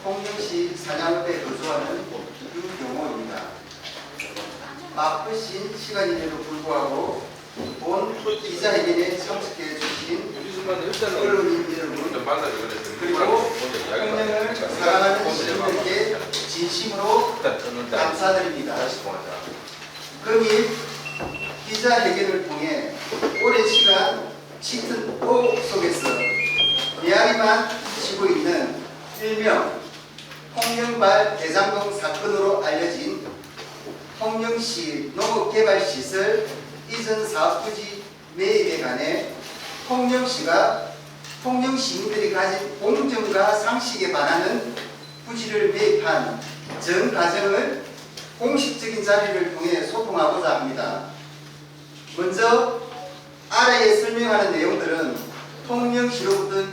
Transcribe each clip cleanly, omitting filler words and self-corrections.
통영시 사냥읍에 거주하는 유경호입니다. 바쁘신 시간임에도 불구하고 본 기자회견에 참석해 주신 언론인 여러분, 그리고 통영을 사랑하는 시민들께 진심으로 감사드립니다. 금일 기자회견을 통해 오랜 시간 짙은 호 속에서 메아리만 치고 있는 일명 통영발 대장동 사건으로 알려진 통영시 농업개발시설 이전 사업부지 매입에 관해 통영시가 통영시민들이 가진 공정과 상식에 반하는 부지를 매입한 전 과정을 공식적인 자리를 통해 소통하고자 합니다. 먼저 아래에 설명하는 내용들은 통영시로부터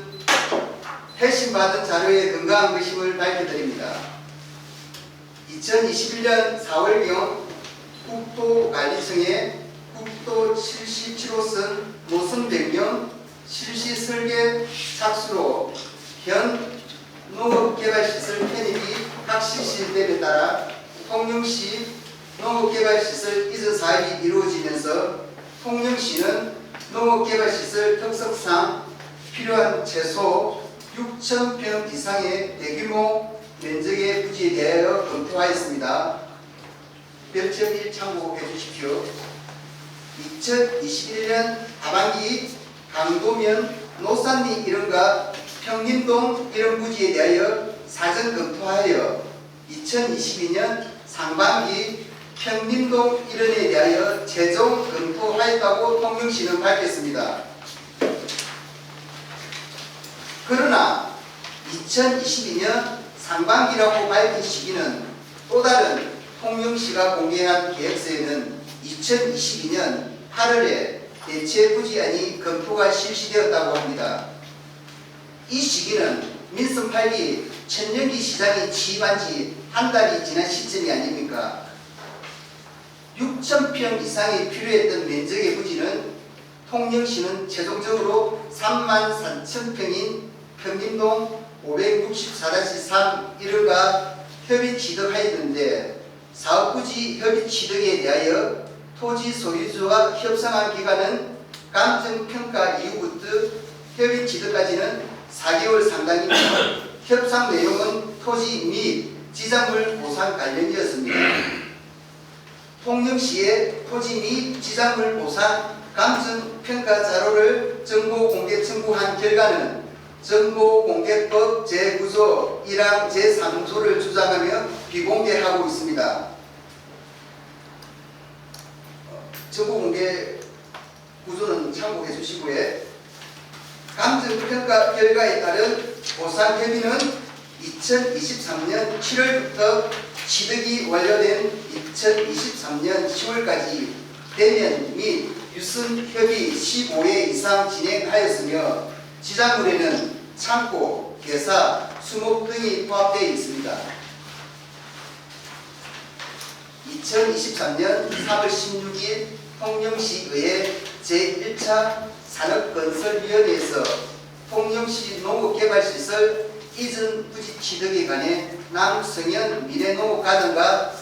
회신받은 자료에 근거한 것임을 밝혀드립니다. 2021년 4월경 국토관리청의 국도 77호선 노선 변경 실시 설계 착수로 현 농업개발시설 편입이 확실시됨에 따라 통영시 농업개발시설 이전 사업이 이루어지면서 통영시는 농업개발시설 특성상 필요한 최소 6,000평 이상의 대규모 면적의 부지에 대하여 검토하였습니다. 별점 1 참고해 주십시오. 2021년 하반기 강도면 노산리 일원과 평림동 일원 부지에 대하여 사전 검토하여 2022년 상반기 평림동 일원에 대하여 최종 검토하였다고 통영시는 밝혔습니다. 그러나 2022년 상반기라고 밝힌 시기는 또 다른 통영시가 공개한 계획서에는 2022년 8월에 대체 부지안이 검토가 실시되었다고 합니다. 이 시기는 민선 8기 천연기 시장이 취임한 지 한 달이 지난 시점이 아닙니까? 6,000평 이상이 필요했던 면적의 부지는 통영시는 최종적으로 33,000평인 평림동 564-3 1호가 협의 취득하였는데 사업부지 협의 취득에 대하여 토지 소유주와 협상한 기간은 감정평가 이후부터 협의 취득까지는 4개월 상당이며 협상 내용은 토지 및 지상물 보상 관련이었습니다. 통영시의 토지 및 지상물 보상 감정평가 자료를 정보 공개 청구한 결과는 정보공개법 제9조 1항 제3조를 주장하며 비공개하고 있습니다. 정보공개 구조는 참고해 주시고요. 감정평가 결과에 따른 보상 협의는 2023년 7월부터 취득이 완료된 2023년 10월까지 대면 및 유선 협의 15회 이상 진행하였으며 지상물에는 창고, 개사, 수목 등이 포함되어 있습니다. 2023년 3월 16일 통영시의회 제1차 산업건설위원회에서 통영시 농업개발시설 이전 부지 취득에 관해 남성현 미래농업가정과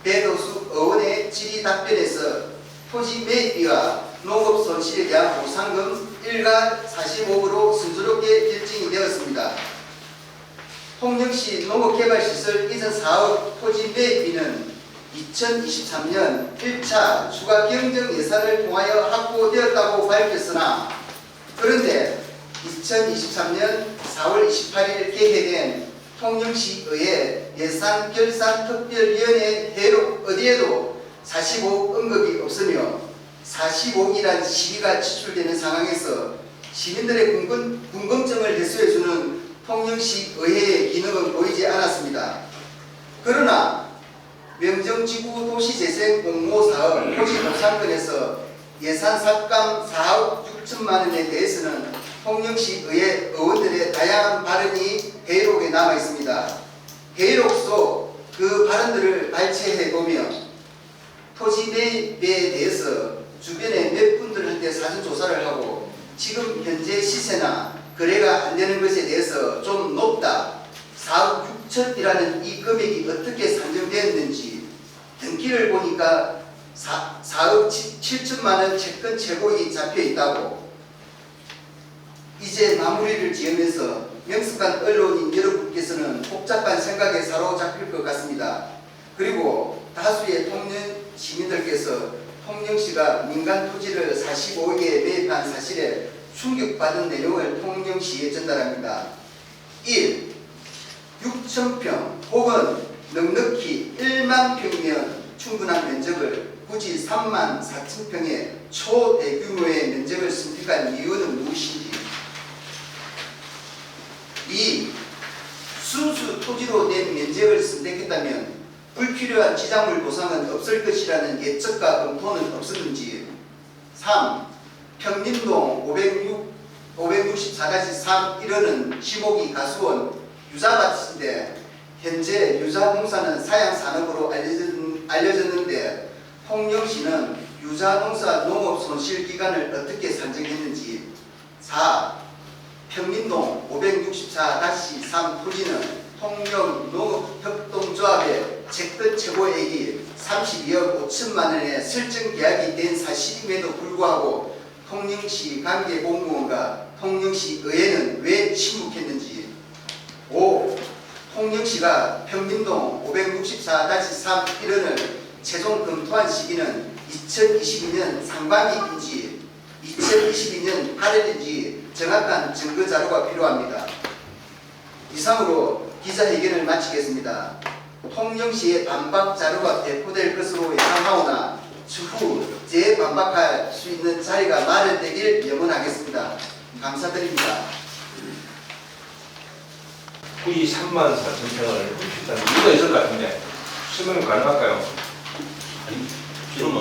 배도수 의원의 질의 답변에서 토지 매입비와 농업 손실에 대한 보상금 일가 45억으로 순조롭게 결정이 되었습니다. 통영시 농업개발시설 이전 사업 토지 매입비는 2023년 1차 추가 경정 예산을 통하여 확보되었다고 밝혔으나 그런데 2023년 4월 28일 개회된 통영시의회 예산결산특별위원회 회의록 어디에도 45억 언급이 없으며 45억이란 시기가 지출되는 상황에서 시민들의 궁금증을 해소해주는 통영시의회의 기능은 보이지 않았습니다. 그러나 명정지구 도시재생 공모사업 토지보상권에서 예산 삭감 4억 6천만 원에 대해서는 통영시의회 의원들의 다양한 발언이 회의록에 남아 있습니다. 회의록 속 그 발언들을 발췌해보며 토지 매입에 대해서 주변에 몇 분들한테 사전 조사를 하고 지금 현재 시세나 거래가 안 되는 것에 대해서 좀 높다, 4억 6천이라는 이 금액이 어떻게 산정되었는지 등기를 보니까 4억 7천만 원 채권 최고액이 잡혀 있다고. 이제 마무리를 지으면서 명석한 언론인 여러분께서는 복잡한 생각에 사로잡힐 것 같습니다. 그리고 다수의 통영 시민들께서 통영시가 민간 토지를 45억에 매입한 사실에 충격받은 내용을 통영시에 전달합니다. 1. 6,000평 혹은 넉넉히 1만 평이면 충분한 면적을 굳이 3만 4천 평의 초대규모의 면적을 선택한 이유는 무엇인지. 2. 순수 토지로 된 면적을 선택했다면 불필요한 지장물 보상은 없을 것이라는 예측과 검토는 없었는지. 3. 평림동 564-3 1호는 15기 가수원 유자밭인데 현재 유자농사는 사양산업으로 알려졌는데 통영시는 유자농사 농업 손실 기간을 어떻게 산정했는지. 4. 평림동 564-3 토지는 통영 농업협동조합의 채권 최고액이 32억 5천만 원의 설정 계약이 된 사실임에도 불구하고 통영시 관계 공무원과 통영시 의회는 왜 침묵했는지. 5. 통영시가 평림동 564-3 1호를 최종 검토한 시기는 2022년 상반기인지 2022년 8월인지 정확한 증거 자료가 필요합니다. 이상으로 기자회견을 마치겠습니다. 통영시의 반박 자료가 배포될 것으로 예상하오나 추후 재반박할 수 있는 자리가 마련되길 염원하겠습니다. 감사드립니다. 굳이 3만 4천 평을 일단 이유가 있을 것 같은데 설명 가능할까요? 아니, 지금은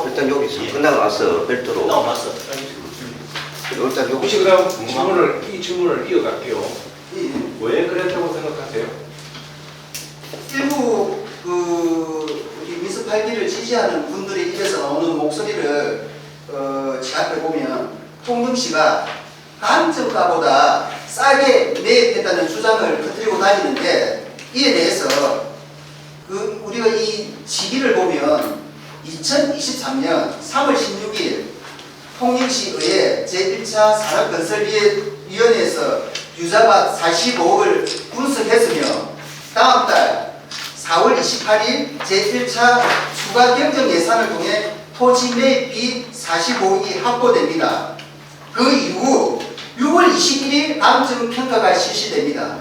일단 여기서 끝나고 나서 별도로 나왔어. 일단 혹시 여기 그럼 이 질문을 이어갈게요. 예. 왜 그랬다고 생각하세요? 일부 우리 민서 8기를 지지하는 분들의 입에서 나오는 목소리를 제압해 보면 통영시가 감정가보다 싸게 매입했다는 주장을 퍼뜨리고 다니는데 이에 대해서 우리가 이 시기를 보면 2023년 3월 16일 통영시의회 제1차 산업건설위원회에서 유자밭 45억을 분석했으며 다음 달 4월 28일 제1차 추가 경정 예산을 통해 토지 매입비 45억이 확보됩니다. 그 이후 6월 21일 감정평가가 실시됩니다.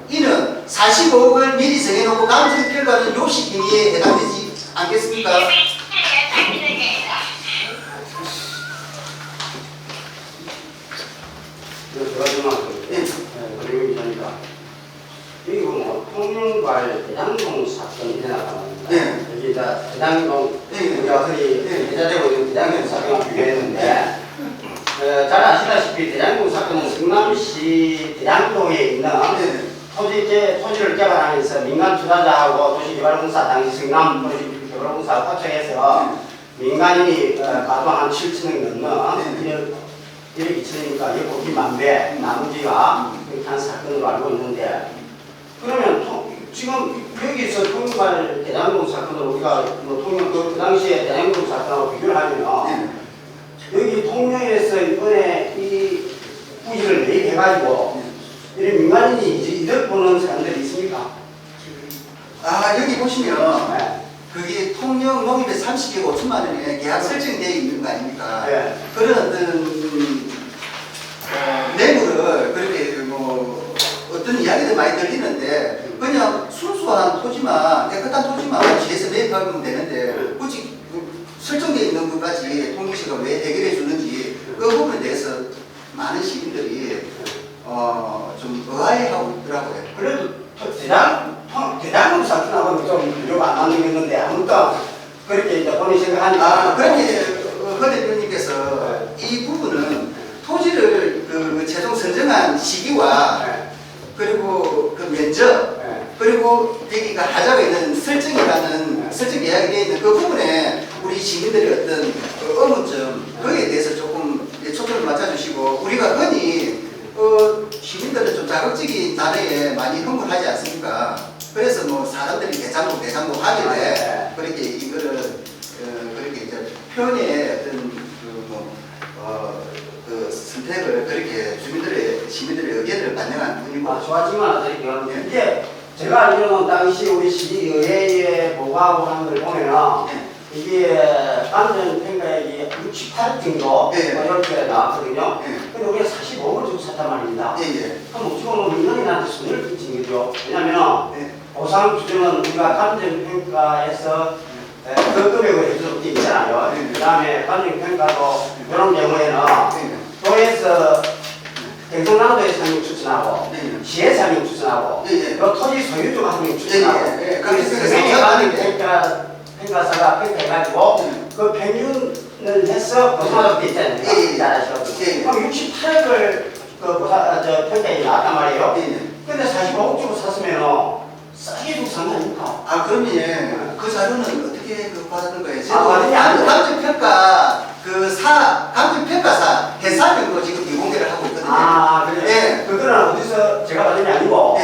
이는 45억을 미리 정해놓고 감정평가는 요식 행위에 해당되지 않겠습니까? 그리고 이러니까 여기 보면 통영발 대장동 사건이 일어나가는 네. 여기 대장동 우리가 흔히 대자되고 있는 대장동 사건을 비교했는데 잘 아시다시피 대장동 사건은 성남시 대장동에 있는 토지를 개발하면서 민간 투자자하고 도시개발공사 당시 성남 도시개발공사 합작해서 민간인이 가도 한 7천억 넘는 1억 2천이니까 여기 만배 나머지가 이렇게 한 사건으로 알고 있는데 그러면 지금 여기서 통영발 대장동 사건을 우리가 그 당시에 대장동 사건하고 비교를 하면 여기 통영에서 이번에 이 부지를 매입해가지고 이런 민간인이 이득 보는 사람들이 있습니까? 여기 보시면 그게 통영 농협에 32억 5천만 원에 계약 설정되어 있는 거 아닙니까? 네. 그런 어떤 뇌물을 그렇게 어떤 이야기들 많이 들리는데 그냥 순수한 토지만 깨끗한 토지만 시에서 매입하면 되는데 굳이 설정되어 있는 것까지 통영시가 왜 해결해 주는지 그 부분에 대해서 많은 시민들이 좀 의아해하고 있더라고요. 그래도 대장동 사건하고는 좀 비교가 안 맞는데 아무튼 그렇게 이제 본인 생각하니까 그렇게 허 대표님께서 이 부분은 토지를 최종 선정한 시기와 그리고 그 면적 그리고 여기가 하자가 있는 설정이라는 설정 계약이 되어 있는 그 부분에 우리 시민들의 어떤 의문점 거기에 대해서 조금 초점을 맞춰주시고 우리가 흔히 시민들은 좀 자극적인 단어에 많이 흥분하지 않습니까? 그래서 뭐 사람들이 대장부 하길래 그렇게 이거를 그렇게 이제 표현의 어떤 그 선택을 그렇게 시민들의 의견을 반영한 분이고. 좋아지만 드릴게요. 이게 제가 알기로는 당시 우리 시의회에 보고하고 하는 걸 보면은 이게 감정 평가액이 68억 정도 이렇게 나왔거든요. 근데 우리가 45억을 주고 샀단 말입니다. 그럼 지금 민간인한테 손해를 끼친 거죠. 왜냐면은 보상 규정은 우리가 감정 평가에서 그 금액을 해주도록 되어 있잖아요. 그 다음에 감정 평가도 이런 경우에는 도에서 경상남도에 상임 추천하고 시에 상임 추천하고 또 토지 소유주가 상임 추천하고 그래서 평가사가 평가해가지고 그 평균을 해서 보상하도록 돼 있잖아요. 그럼 68억을 그 평가에 나왔단 말이에요. 근데 45억 주고 샀으면 싸게 주고 산 거 아닙니까? 아, 그러면 그 자료는 어떻게 받았던 거예요? 감정평가사 회사명도 지금 비공개를 하고 있거든요. 그래요? 그거는 어디서 제가 받은 게 아니고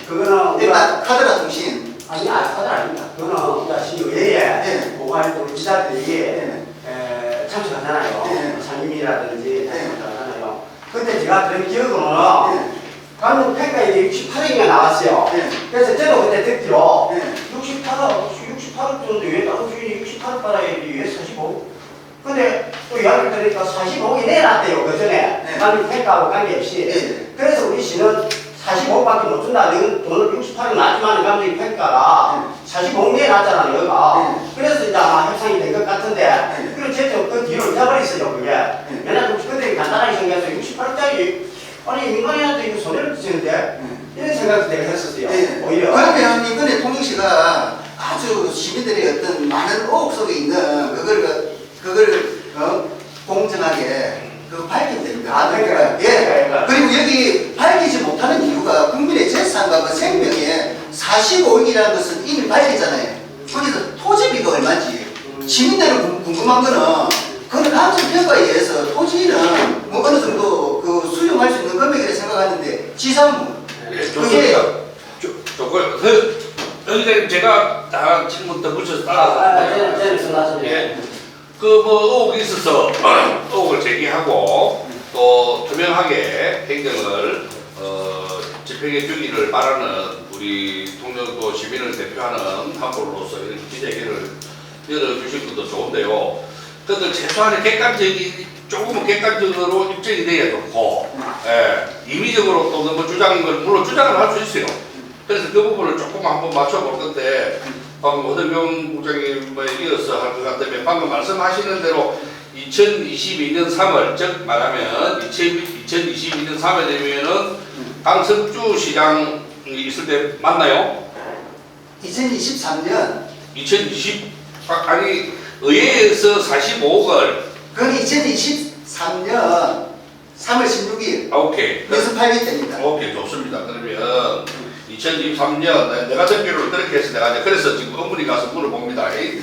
그거는 일단 카드라 통신. 카드라 아닙니다. 그거는 우리가 시의회에 보고할 우리 지자들이 참석하잖아요. 상임이라든지 참석하잖아요. 근데 제가 들은 기억으로는 감정 평가액이 68억이나 나왔어요. 그래서 저도 그때 듣기로 68억 정도 왜 다른 주인이 68억 받아야지 왜 45억? 근데 또 이야기를 들으니까 45억이 내놨대요. 그 전에 감정 평가하고 관계없이. 그래서 우리 시는 45억밖에 못 준다. 돈을 68억 나지만 감정 평가가 45억 내놨잖아요. 여기가. 그래서 이제 아마 협상이 된 것 같은데 그리고 제가 그 뒤로 잊어버렸어요. 그게. 왜냐면 그들이 간단하게 생각해서 68억짜리 아니 민간인한테 이거 손해를 끼치는데 이런 생각도 내가 했었어요. 오히려. 그러면 이번에 통일시가 아주 시민들의 어떤 많은 의혹 속에 있는 그걸 공정하게 밝히면 됩니다. 그리고 여기 밝히지 못하는 이유가 국민의 재산과 그 생명에 45억이라는 것은 이미 밝혔잖아요. 거기서 토지비가 얼마인지 시민들은 궁금한 거는 그건 감정평가에 의해서 토지는 뭐 어느 정도 그 수용할 수 있는 금액이라 생각하는데 지상무 그게 여기 제가 다 지금부터 붙여서 따라서 의혹이 있어서 의혹을 제기하고 또 투명하게 행정을 집행해 주기를 바라는 우리 통영도 시민을 대표하는 한골로서 이렇게 기자회견을 열어주신 것도 좋은데요. 그것도 최소한의 조금은 객관적으로 입증이 돼야 좋고, 임의적으로 또 너무 주장인 걸 물론 주장을 할 수 있어요. 그래서 그 부분을 조금 한번 맞춰볼 건데, 방금 허덕용 국장님에 이어서 할 것 같다면 방금 말씀하시는 대로 2022년 3월, 즉 말하면 2022년 3월 되면은 강석주 시장이 있을 때 맞나요? 2023년 의회에서 45억을 그건 2023년 3월 16일 오케이. 연습 8기 때입니다. 오케이, 좋습니다. 그러면 2023년 내가 듣기로 그렇게 해서 내가 이제 그래서 지금 어머니 가서 물어봅니다. 이제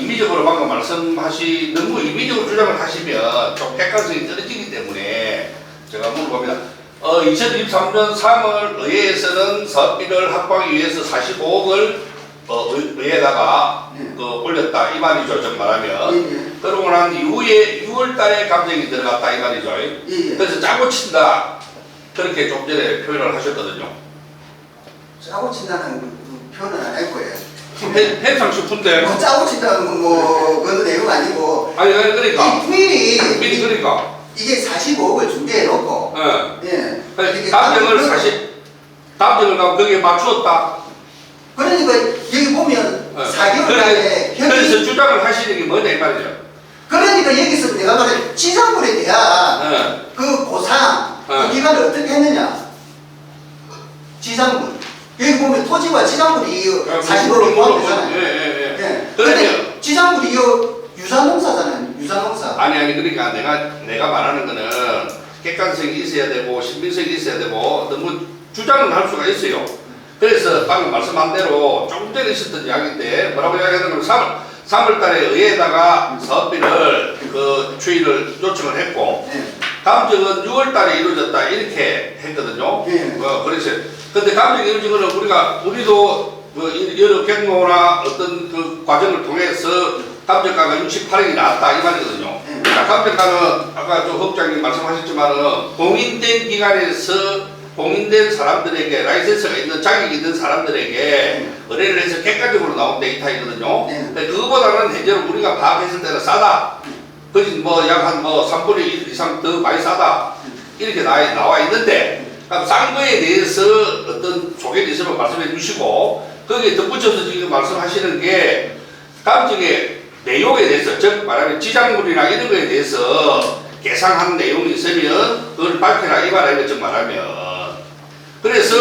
임의적으로 방금 너무 임의적으로 주장을 하시면 좀 객관성이 떨어지기 때문에 제가 물어봅니다. 2023년 3월 의회에서는 사업비를 확보하기 위해서 45억을 의회에다가 올렸다 이 말이죠. 정 말하면 그러고 난 이후에 6월달에 감정이 들어갔다 이 말이죠. 그래서 짜고 친다 그렇게 좀 전에 표현을 하셨거든요. 짜고 친다는 그 표현은 안 할 거예요. 펜상 싶은데 뭐 짜고 친다는 뭐 그건 내용 아니고. 아니 그러니까 이 통일이 그러니까 이게 45억을 준비해 놓고. 감정을 거기에 맞추었다. 그러니까 여기 보면 4개월 만에 그래서 주장을 하시는 게 뭐냐 이 말이죠. 그러니까 여기서 내가 말해 지상물에 대한 그 보상 그 기간을 어떻게 했느냐. 지상물 여기 보면 토지와 지상물이 40억이 포함되잖아요. 그런데 지상물이 유사농사잖아요. 유사농사. 아니 그러니까 내가 말하는 거는 객관성이 있어야 되고 신빙성이 있어야 되고 너무 주장을 할 수가 있어요. 그래서 방금 말씀한 대로 조금 전에 있었던 이야기인데 뭐라고 이야기하는 건 3월 달에 의회에다가 사업비를 추이를 요청을 했고 감정은 6월 달에 이루어졌다 이렇게 했거든요. 예. 그래서 근데 감정이 이루어진 거는 우리도 여러 경로나 어떤 그 과정을 통해서 감정가가 68억이 나왔다 이 말이거든요. 예. 감정가는 아까 조 법장님 말씀하셨지만은 공인된 기관에서 공인된 사람들에게 라이센스가 있는 자격이 있는 사람들에게 의뢰를 해서 객관적으로 나온 데이터이거든요. 네. 근데 그거보다는 현재로 우리가 파악했을 때는 싸다. 그지 약 한 3분의 1 이상 더 많이 싸다. 이렇게 나와 있는데 그럼 싼 거에 대해서 어떤 소견이 있으면 말씀해 주시고 거기에 덧붙여서 지금 말씀하시는 게 감정의 내용에 대해서 즉 말하면 지장물이나 이런 거에 대해서 계상한 내용이 있으면 그걸 밝혀라 이 말이에요. 즉 말하면 그래서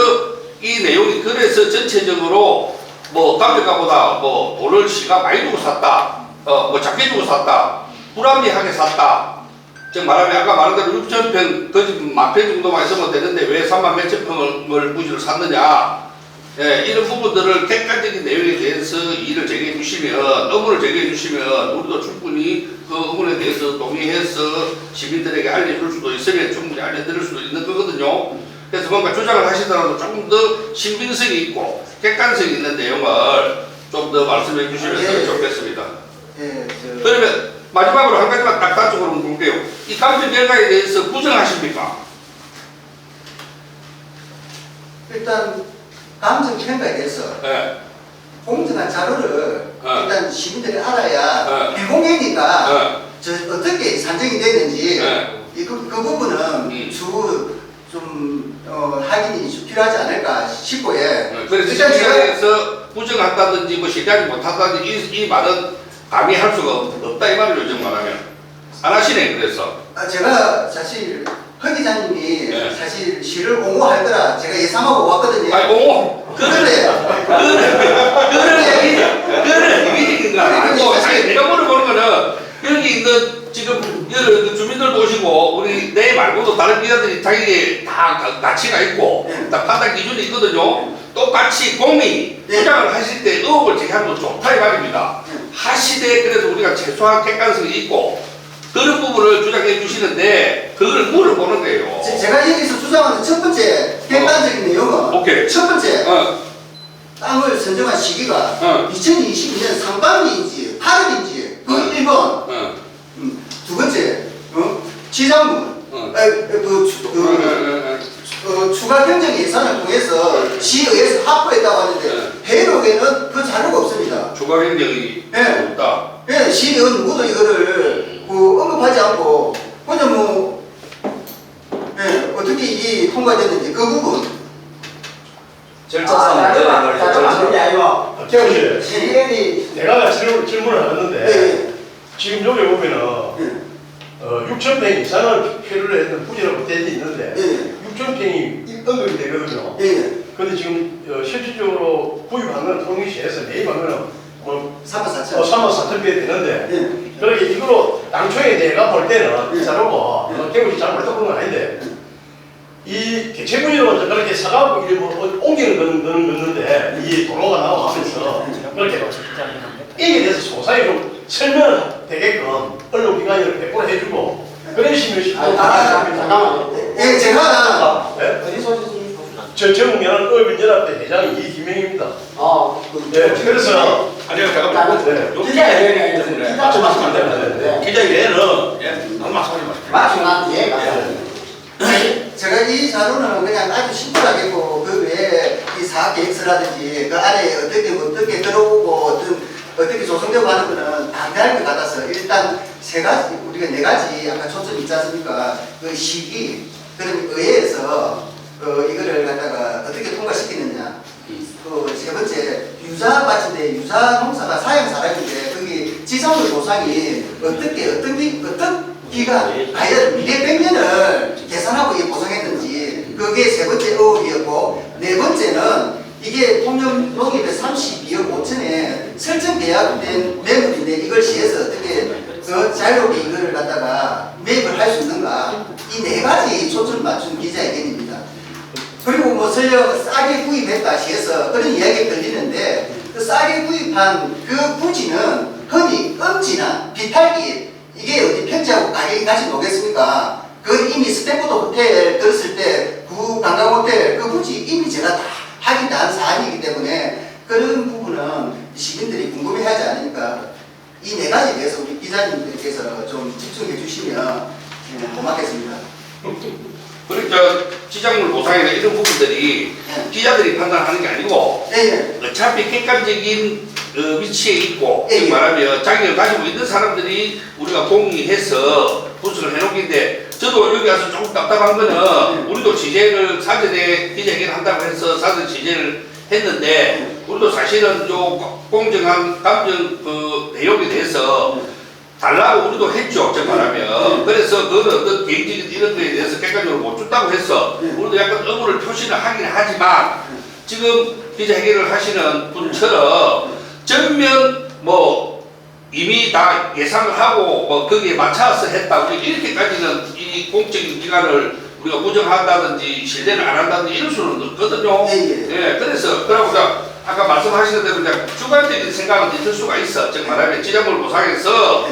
이 내용이 그래서 전체적으로 뭐 감정가보다 뭐 돈을 시가 많이 주고 샀다 뭐 작게 주고 샀다 불합리하게 샀다 즉 말하면 아까 말한 대로 6,000평 거짓 10,000평 정도만 있으면 되는데 왜 3만 몇천 평을 부지를 샀느냐 예, 이런 부분들을 객관적인 내용에 대해서 이의를 제기해 주시면 의문을 제기해 주시면 우리도 충분히 그 의문에 대해서 동의해서 시민들에게 알려줄 수도 있으면 충분히 알려드릴 수도 있는 거거든요. 그래서 뭔가 주장을 하시더라도 조금 더 신빙성이 있고 객관성이 있는 내용을 좀 더 말씀해 주시면 예. 좋겠습니다. 예, 그러면 마지막으로 한 가지만 딱 단적으로 물게요. 이 감정 결과에 대해서 부정하십니까? 일단 감정 평가에 대해서 예. 공정한 자료를 일단 시민들이 알아야 네. 비공개니까 저 어떻게 산정이 됐는지 네. 그 부분은 좀 확인이 좀 필요하지 않을까 싶고 예. 그래서 일단 제가 시장에서 부정한다든지 뭐 실리하지 못한다든지 이 말은 감히 할 수가 없다 이 말을 요즘 말하면 안 하시네. 그래서 제가 사실 허 기자님이 네. 사실 시를 옹호할 거라 제가 예상하고 왔거든요. 아이고 그런데 그거는 이미지인 거 아니고 아니 내가 물어보는 거는 여기 있는 지금 여러 그 주민들도 오시고 우리 내 말고도 다른 기자들이 자기 다 가치가 있고 다 판단 기준이 있거든요. 똑같이 공민이 주장을 하실 때 의혹을 제기하는 건 좋다 이 말입니다. 하시되 그래도 우리가 최소한 객관성이 있고 그런 부분을 주장해 주시는데 그걸 물어보는 거예요. 제가 여기서 주장하는 첫 번째 객관적인 내용은 오케이. 첫 번째 땅을 선정한 시기가 2022년 상반기인지 8월인지 그 1번 두 번째 지장분 추가 경정 예산을 통해서 시의회에서 확보했다고 하는데 회의록에는 그 자료가 없습니다. 추가 경쟁이 네. 없다. 예, 시의원 누구도 이거를 언급하지 않고 그냥 어떻게 이 통과됐는지 그 부분 절차상 그게 아니고 태우 씨, 시의원이 내가 질문을 하는데 예, 지금 여기 보면은 6,000평 이상을 필요로 했는 부지라고 되어 있는데 예, 6,000평이 언급이 되거든요. 예, 근데 지금 실질적으로 구입하는 통일시에서 매입하면 뭐 34,000. 34,000평이 되는데 예, 그러니까 이거로 당초에 내가 볼 때는 예. 이 자료고 태우 씨 잘 모르는 건 아닌데 이 개체구이로 그렇게 사가고 뭐 옮기는 거는 넣는데 이 도로가 나오면서 그렇게 이게 대해서 소상히 좀 설명을 되게끔 언론기관이 배포를 해주고 그러시면 싶고 잠깐만. 예, 제가 네? 어디서 오셨습니까? 저 정면은 의원연합회 회장이 이기명입니다. 네, 그래서 아니요 잠깐만. 네. 기자회견이 아니라 기자 말씀 안 되는데 기자회견은 너무 말씀하지 마십시오. 맞추나 이해가 제가 이 자료는 그냥 아주 심플하게고 그 외에 이 사업 계획서라든지 그 안에 어떻게 들어오고 어떻게 조성되고 하는 거는 당연할 것 같아서 일단 세 가지 우리가 네 가지 아까 초점 있지 않습니까? 그 시기 그런 의회에서 이거를 갖다가 어떻게 통과시키느냐. 그 세 번째 유자 밭인데 유자 농사가 사양 사람인데 거기 지상물 보상이 어떤 기간 과연 미래 100년을 계산하고 이 보상했는지 그게 세 번째 의혹이었고 네 번째는 이게 통영농협에 32억 5천에 설정 계약된 매물인데 이걸 시에서 어떻게 자유롭게 이거를 갖다가 매입을 할 수 있는가 이 네 가지 초점을 맞춘 기자회견입니다. 그리고 뭐 설령 싸게 구입했다 시에서 그런 이야기가 들리는데 그 싸게 구입한 그 부지는 흔히 음지나 비탈기 이게 어디 평지하고 가격이 같이 오겠습니까? 그 이미 스탠포드 호텔 들었을 때 구 관광 호텔 그 부지 이미 제가 다 확인 다 한 사안이기 때문에 그런 부분은 시민들이 궁금해하지 않으니까 이 네 가지에 대해서 우리 기자님들께서 좀 집중해 주시면 고맙겠습니다. 그러니까 지작물 보상이나 이런 부분들이 기자들이 판단하는 게 아니고 예, 어차피 객관적인 위치에 있고 예, 즉 예. 말하면 자기를 가지고 있는 사람들이 우리가 동의해서 분수를 해놓긴데 저도 여기 와서 조금 답답한 거는 우리도 취재를 사전에 기자회견 한다고 해서 사전 취재를 했는데 우리도 사실은 요 공정한 감정 그 내용에 대해서 달라고 우리도 했죠. 즉 말하면 그래서 그거는 어떤 개인적인 이런 거에 대해서 객관적으로 못 준다고 해서 우리도 약간 의무를 표시를 하긴 하지만 지금 기자회견을 하시는 분처럼 전면 뭐 이미 다 예상을 하고 뭐 거기에 맞춰서 했다 우리 이렇게까지는 이 공적인 기관을 우리가 부정한다든지 신뢰를 안 한다든지 이럴 수는 없거든요. 예, 그래서 그러고 아까 말씀하신 대로 그냥 주관적인 생각은 있을 수가 있어. 즉 말하면 지자물 보상에서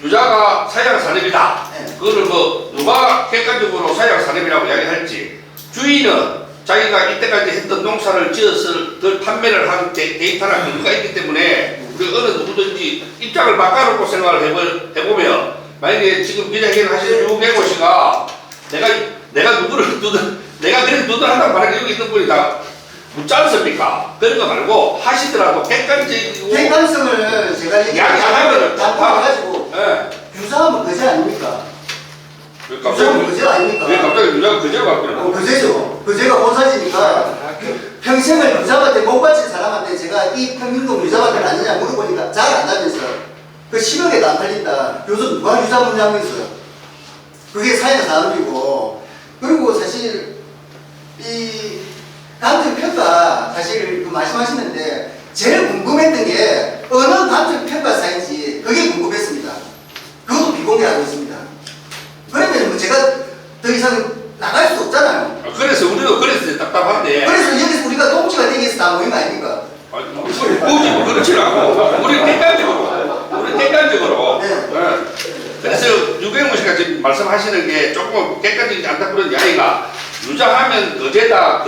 유자가 사양 산업이다. 그거를 뭐 누가 객관적으로 사양 산업이라고 이야기할지 주인은 자기가 이때까지 했던 농사를 지어서 그 판매를 한 데이터나 근거가 있기 때문에 우리 어느 누구든지 입장을 바꿔놓고 생각을 해보면 만약에 지금 기자회견 하시는 유경호 씨가 내가 누구를 내가 그래도 누들한다고 말하는 여기 있는 분이 다 묻지 않습니까? 그런 거 말고 하시더라도 객관적이고 객관성을 제가 이야기 안 하면은 답답해가지고 예. 유사하면 거제 아닙니까? 왜 유사하면 갑자기 거제 아닙니까? 왜 갑자기 유자가 그제가 바뀌나? 그제죠. 그제가 본사지니까 평생을 유자밭에 못 바친 사람한테 제가 이 평균동 유자밭을 아느냐 물어보니까 잘 안다면서 그 10억에도 안 팔린다. 요즘 누가 유자 묻냐면서 그게 사회가 산업이고 그리고 사실 이 감정평가 사실 그 말씀하시는데 제일 궁금했던 게 어느 감정평가사인지 그게 궁금했습니다. 그것도 비공개하고 있습니다. 그러면 뭐 제가 더 이상 나갈 수 없잖아요. 그래서 우리도 그래서 답답한데 그래서 여기서 우리가 동지가 되기 위해서 다 모인 거 아닙니까? 아니, 굳이 뭐 그렇지 않고 우리 객관적으로 네. 그래서 유경호 씨가 지금 말씀하시는 게 조금 객관적이지 않다 그런 이야기가 유자하면 거제다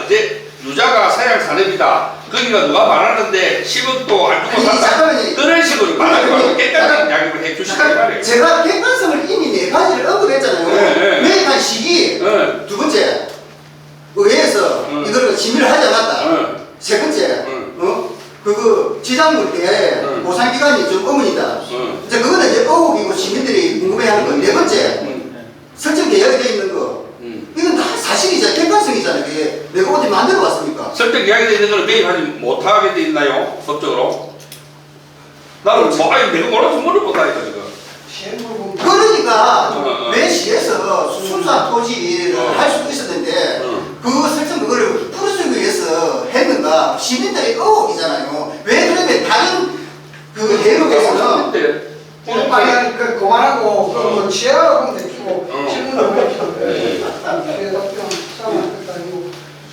유자가 사양 산업이다 거기가 누가 말하는데 10억도 안 주고 아니, 산다 잠깐만요. 그런 식으로 말하지 말고 아니, 객관적인 이야기를 해주시란 말이에요. 제가 객관성을 이미 네 가지를 언급했잖아요. 네. 매입한 시기, 네. 두 번째 의회에서 이걸 심의를 하지 않았다. 세 번째, 그거 지상물에 보상 기간이 좀 어머니다. 이제 그거는 이제 의혹이고 시민들이 궁금해하는 거. 네 번째, 설정 계약이 되어 있는 거. 이건 다 사실이잖아요. 객관성이잖아요. 그게 내가 어디 만들어 왔습니까? 설정 이야기되어 있는 걸 매입하지 못하게 돼 있나요? 법적으로? 나는 뭐 아니 내가 몰라서 물어본다니까 지금. 그러니까 왜 시에서 순수한 토지를 할 수도 있었는데 그 설정 그거를 풀어주기 위해서 했는가 시민들의 의혹이잖아요. 왜 그러면 다른 그 대륙에서는 아니 그 그만하고 그뭐 취하라고 하면 되고 질문을 해주는데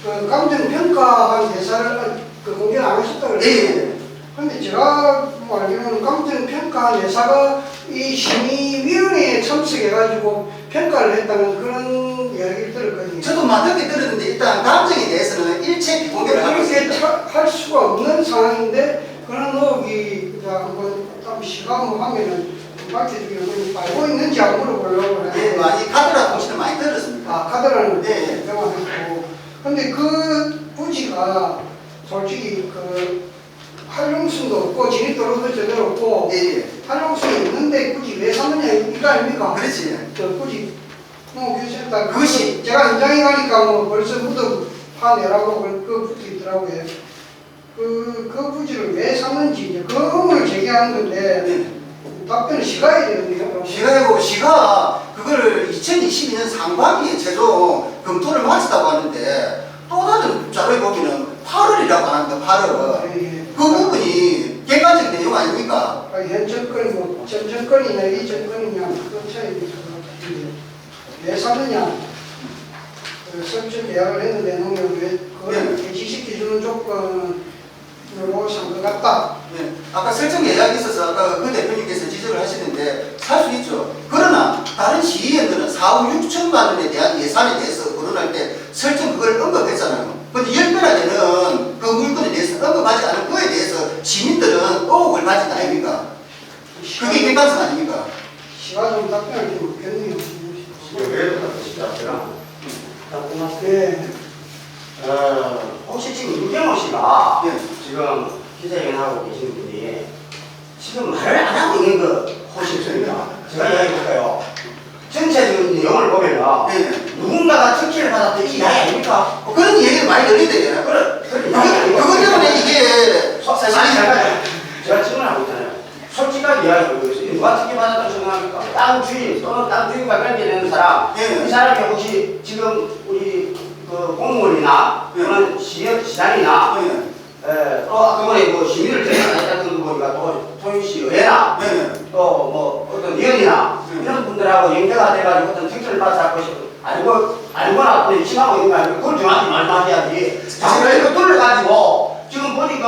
그 감정 평가한 대사를 그 공개를 안 하셨다 그랬어요. 근데 제가 뭐 알기로는 감정 평가한 대사가 이 심의위원회에 참석해가지고 평가를 했다는 그런 이야기를 들었거든요. 저도 맞게 들었는데 일단 감정에 대해서는 일체 비공개를 하고 그렇게 있습니다. 할 수가 없는 상황인데 그런 의혹이 한번 시각으로 하면은 밝혀주기는 알고 있는지 안 물어보려고 네, 많이 카드라 통신을 많이 들었습니다. 아 카드라는 네. 명함했고 근데 그 부지가 솔직히 그 활용성도 없고 진입도로도 제대로 없고 예, 활용성이 있는데 굳이 왜 샀느냐 이거 아닙니까? 그렇지. 굳이 뭐 교수했다 그것이- 제가 현장에 가니까 뭐 벌써 무덤 파내라고 그 붙어 있더라고요. 그 부지를 왜 샀는지 이제 그 의문을 제기하는 건데 답변을 시가야 되는데요. 시가 그걸 2022년 상반기에 최종 검토를 마쳤다고 하는데 또 다른 자료에 보면은 8월이라고 하는데 8월 그 부분이 객관적 내용 아닙니까? 현 정권이 뭐 전 정권이냐 이 정권이냐 그런 차이가 있는데 왜 샀느냐? 설정 계약을 했는데 농협 왜 그걸 개시시켜주는 조건은 산것 같다. 네. 아까 설정 예약이 있어서 아까 그 대표님께서 지적을 하시는데 살 수 있죠. 그러나 다른 시의원들은 4억 6천만 원에 대한 예산에 대해서 거론할 때 설정 그걸 언급했잖아요. 근데 10배나 되는 그 물건에 대해서 언급하지 않은 거에 대해서 시민들은 의혹을 가진다 아닙니까? 그게 객관성 아닙니까? 시가 좀 답변할 게 없겠네요. 네. 혹시 지금 유경호 씨가 네. 지금 기자회견하고 계시는 분이 지금 말을 안 하고 있는 거 혹시 있습니까? 제가 이야기해볼까요? 전체적인 내용을 보면은 네. 누군가가 특혜를 받았던 이 이야기 아닙니까? 그런 얘기를 많이 들리대요. 그런 그것 때문에 이게 사실 아니 잠깐만요. 제가 질문하고 있잖아요. 솔직하게 이야기하고 있어요. 누가 특혜 받았다고 생각합니까? 땅 주인 또는 땅 주인과 관계되는 사람 네. 이 사람이 혹시 지금 우리 그 공무원이나 또는 시장이나 또 그번에 뭐 시민을 대상했다는 거 보니까 또 소유시 의회나 또 뭐 어떤 위원이나 이런 분들하고 연계가 돼가지고 어떤 특혜를 받았고 알거나 또 의심하고 있는 거 아니고 그걸 정확히 말씀하셔야지. 자꾸 이거 둘러가지고 지금 보니까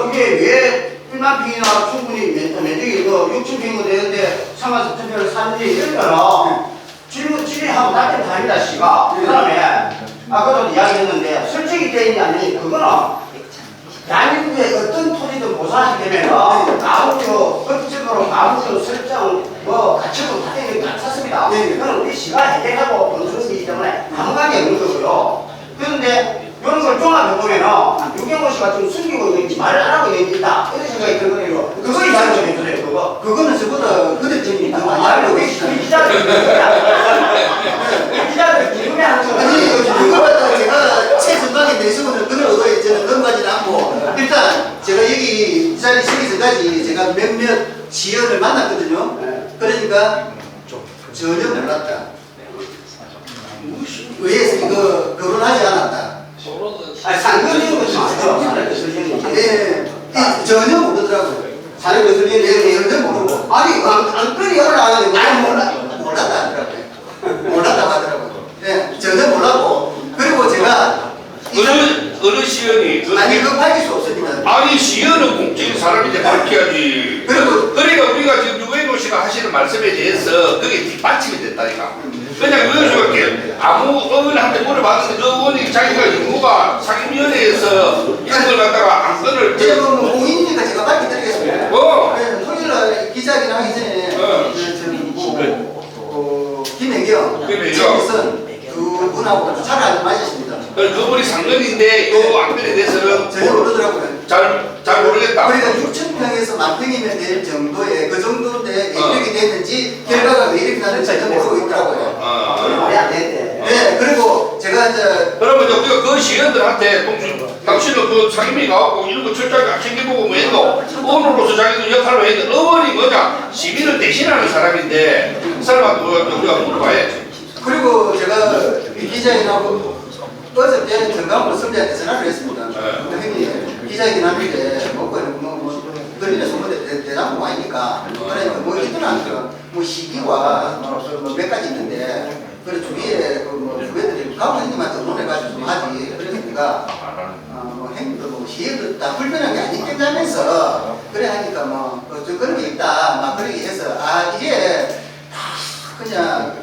이게 왜 1만 평이나 충분히 면적이 6천 평이고 되는데 3만 4천 평을 사는지 이러면은 질의하고 답변 다닙니다, 씨가. 그 다음에, 아까도 이야기했는데, 설정이 되어 있냐, 아니, 그거는, 대한민국의 어떤 토지든 보상하게 되면은, 아무쪼, 법적으로 아무쪼 설정, 가치도 다 되는 게 않습니다. 그거는 우리 씨가 해결하고 본수는 이기 때문에 아무 관계 없는 거고요. 그런데, 이런 걸 종합해보면은, 유경호 씨가 지금 숨기고 있는지 말을 안 하고 있는지 있다. 이런 생각이 들거든요. 그거 이야기 좀 해주세요, 그거. 그거는 저보다 그 대표님이 더 많이 아니, 알고 우리 계시잖아요. 기자들 궁금해하는 거. 아니, 그거 갖다가 제가 최전방에 내세우는 그런 의도에 저는 넘어가지는 않고, 일단 제가 여기 이 자리에 서기 전까지 제가 몇몇 지연을 만났거든요. 그러니까 전혀 몰랐다. 의회에서 이거 거론하지 않았다. 아니, 상근적인 것이 많아요. 예, 전혀 모르더라고요. 사례 거슬리는 전혀 모르고. 아니, 안건이 올라가는데 몰랐다 하더라고요. 몰랐다고 하더라고요. 예, 전혀 몰랐고. 그리고 제가 어느 시연이 아니 그거 밝힐 수 없습니다. 아니 시연은 공적인 사람인데 밝혀야지. 그러니까 우리가 지금 유해노 씨가 하시는 말씀에 대해서 그게 뒷받침이 됐다니까. 그냥 유해노 씨가 아무 의원한테 물어봤는데 그 의원이 자기가 임무가 상임위원회에서 이런 걸 갖다가 안건을 제가 뭐 공인이니까 제가 밝혀드리겠습니다. 네, 토요일날 기자회견 하기 전에 김혜경, 김일선 두 분하고 차를 안 마셨습니다. 그분이 상근인데 이 안건에 대해서는 전혀 모르더라고요. 잘 모르겠다. 그러니까 6,000평에서 10,000평이면 될 정도의 그 정도인데 이렇게 됐는지 결과가 왜 이렇게 나는지 전혀 모르고 있더라고요. 말이 안 되는데. 네, 그리고 제가 이제 그러면 이제 우리가 그 시연들한테 당신은 그 상임위 가갖고 이런 거 철저하게 안 챙겨보고 뭐 했노? 의원으로서 자기도 역할을 했는데 의원이 뭐냐? 시민을 대신하는 사람인데 그 사람한테 우리가 물어봐야지. 그리고 제가 이 기자회견하고 어저께 정강훈 선배한테 전화를 했습니다. 형님 기자회견 하는데 들리는 소문에 대장부 아니니까 그러니까 뭐 있더라 뭐 시기와 몇 가지 있는데 그래 주위에 뭐 후배들이 강원님한테 의논해가지고 좀 하지. 그래서 내가 뭐 행님도 뭐 시에도 다 불편한 게 아니겠냐면서 그래 하니까 좀 그런 게 있다 막 그렇게 해서 이게 그냥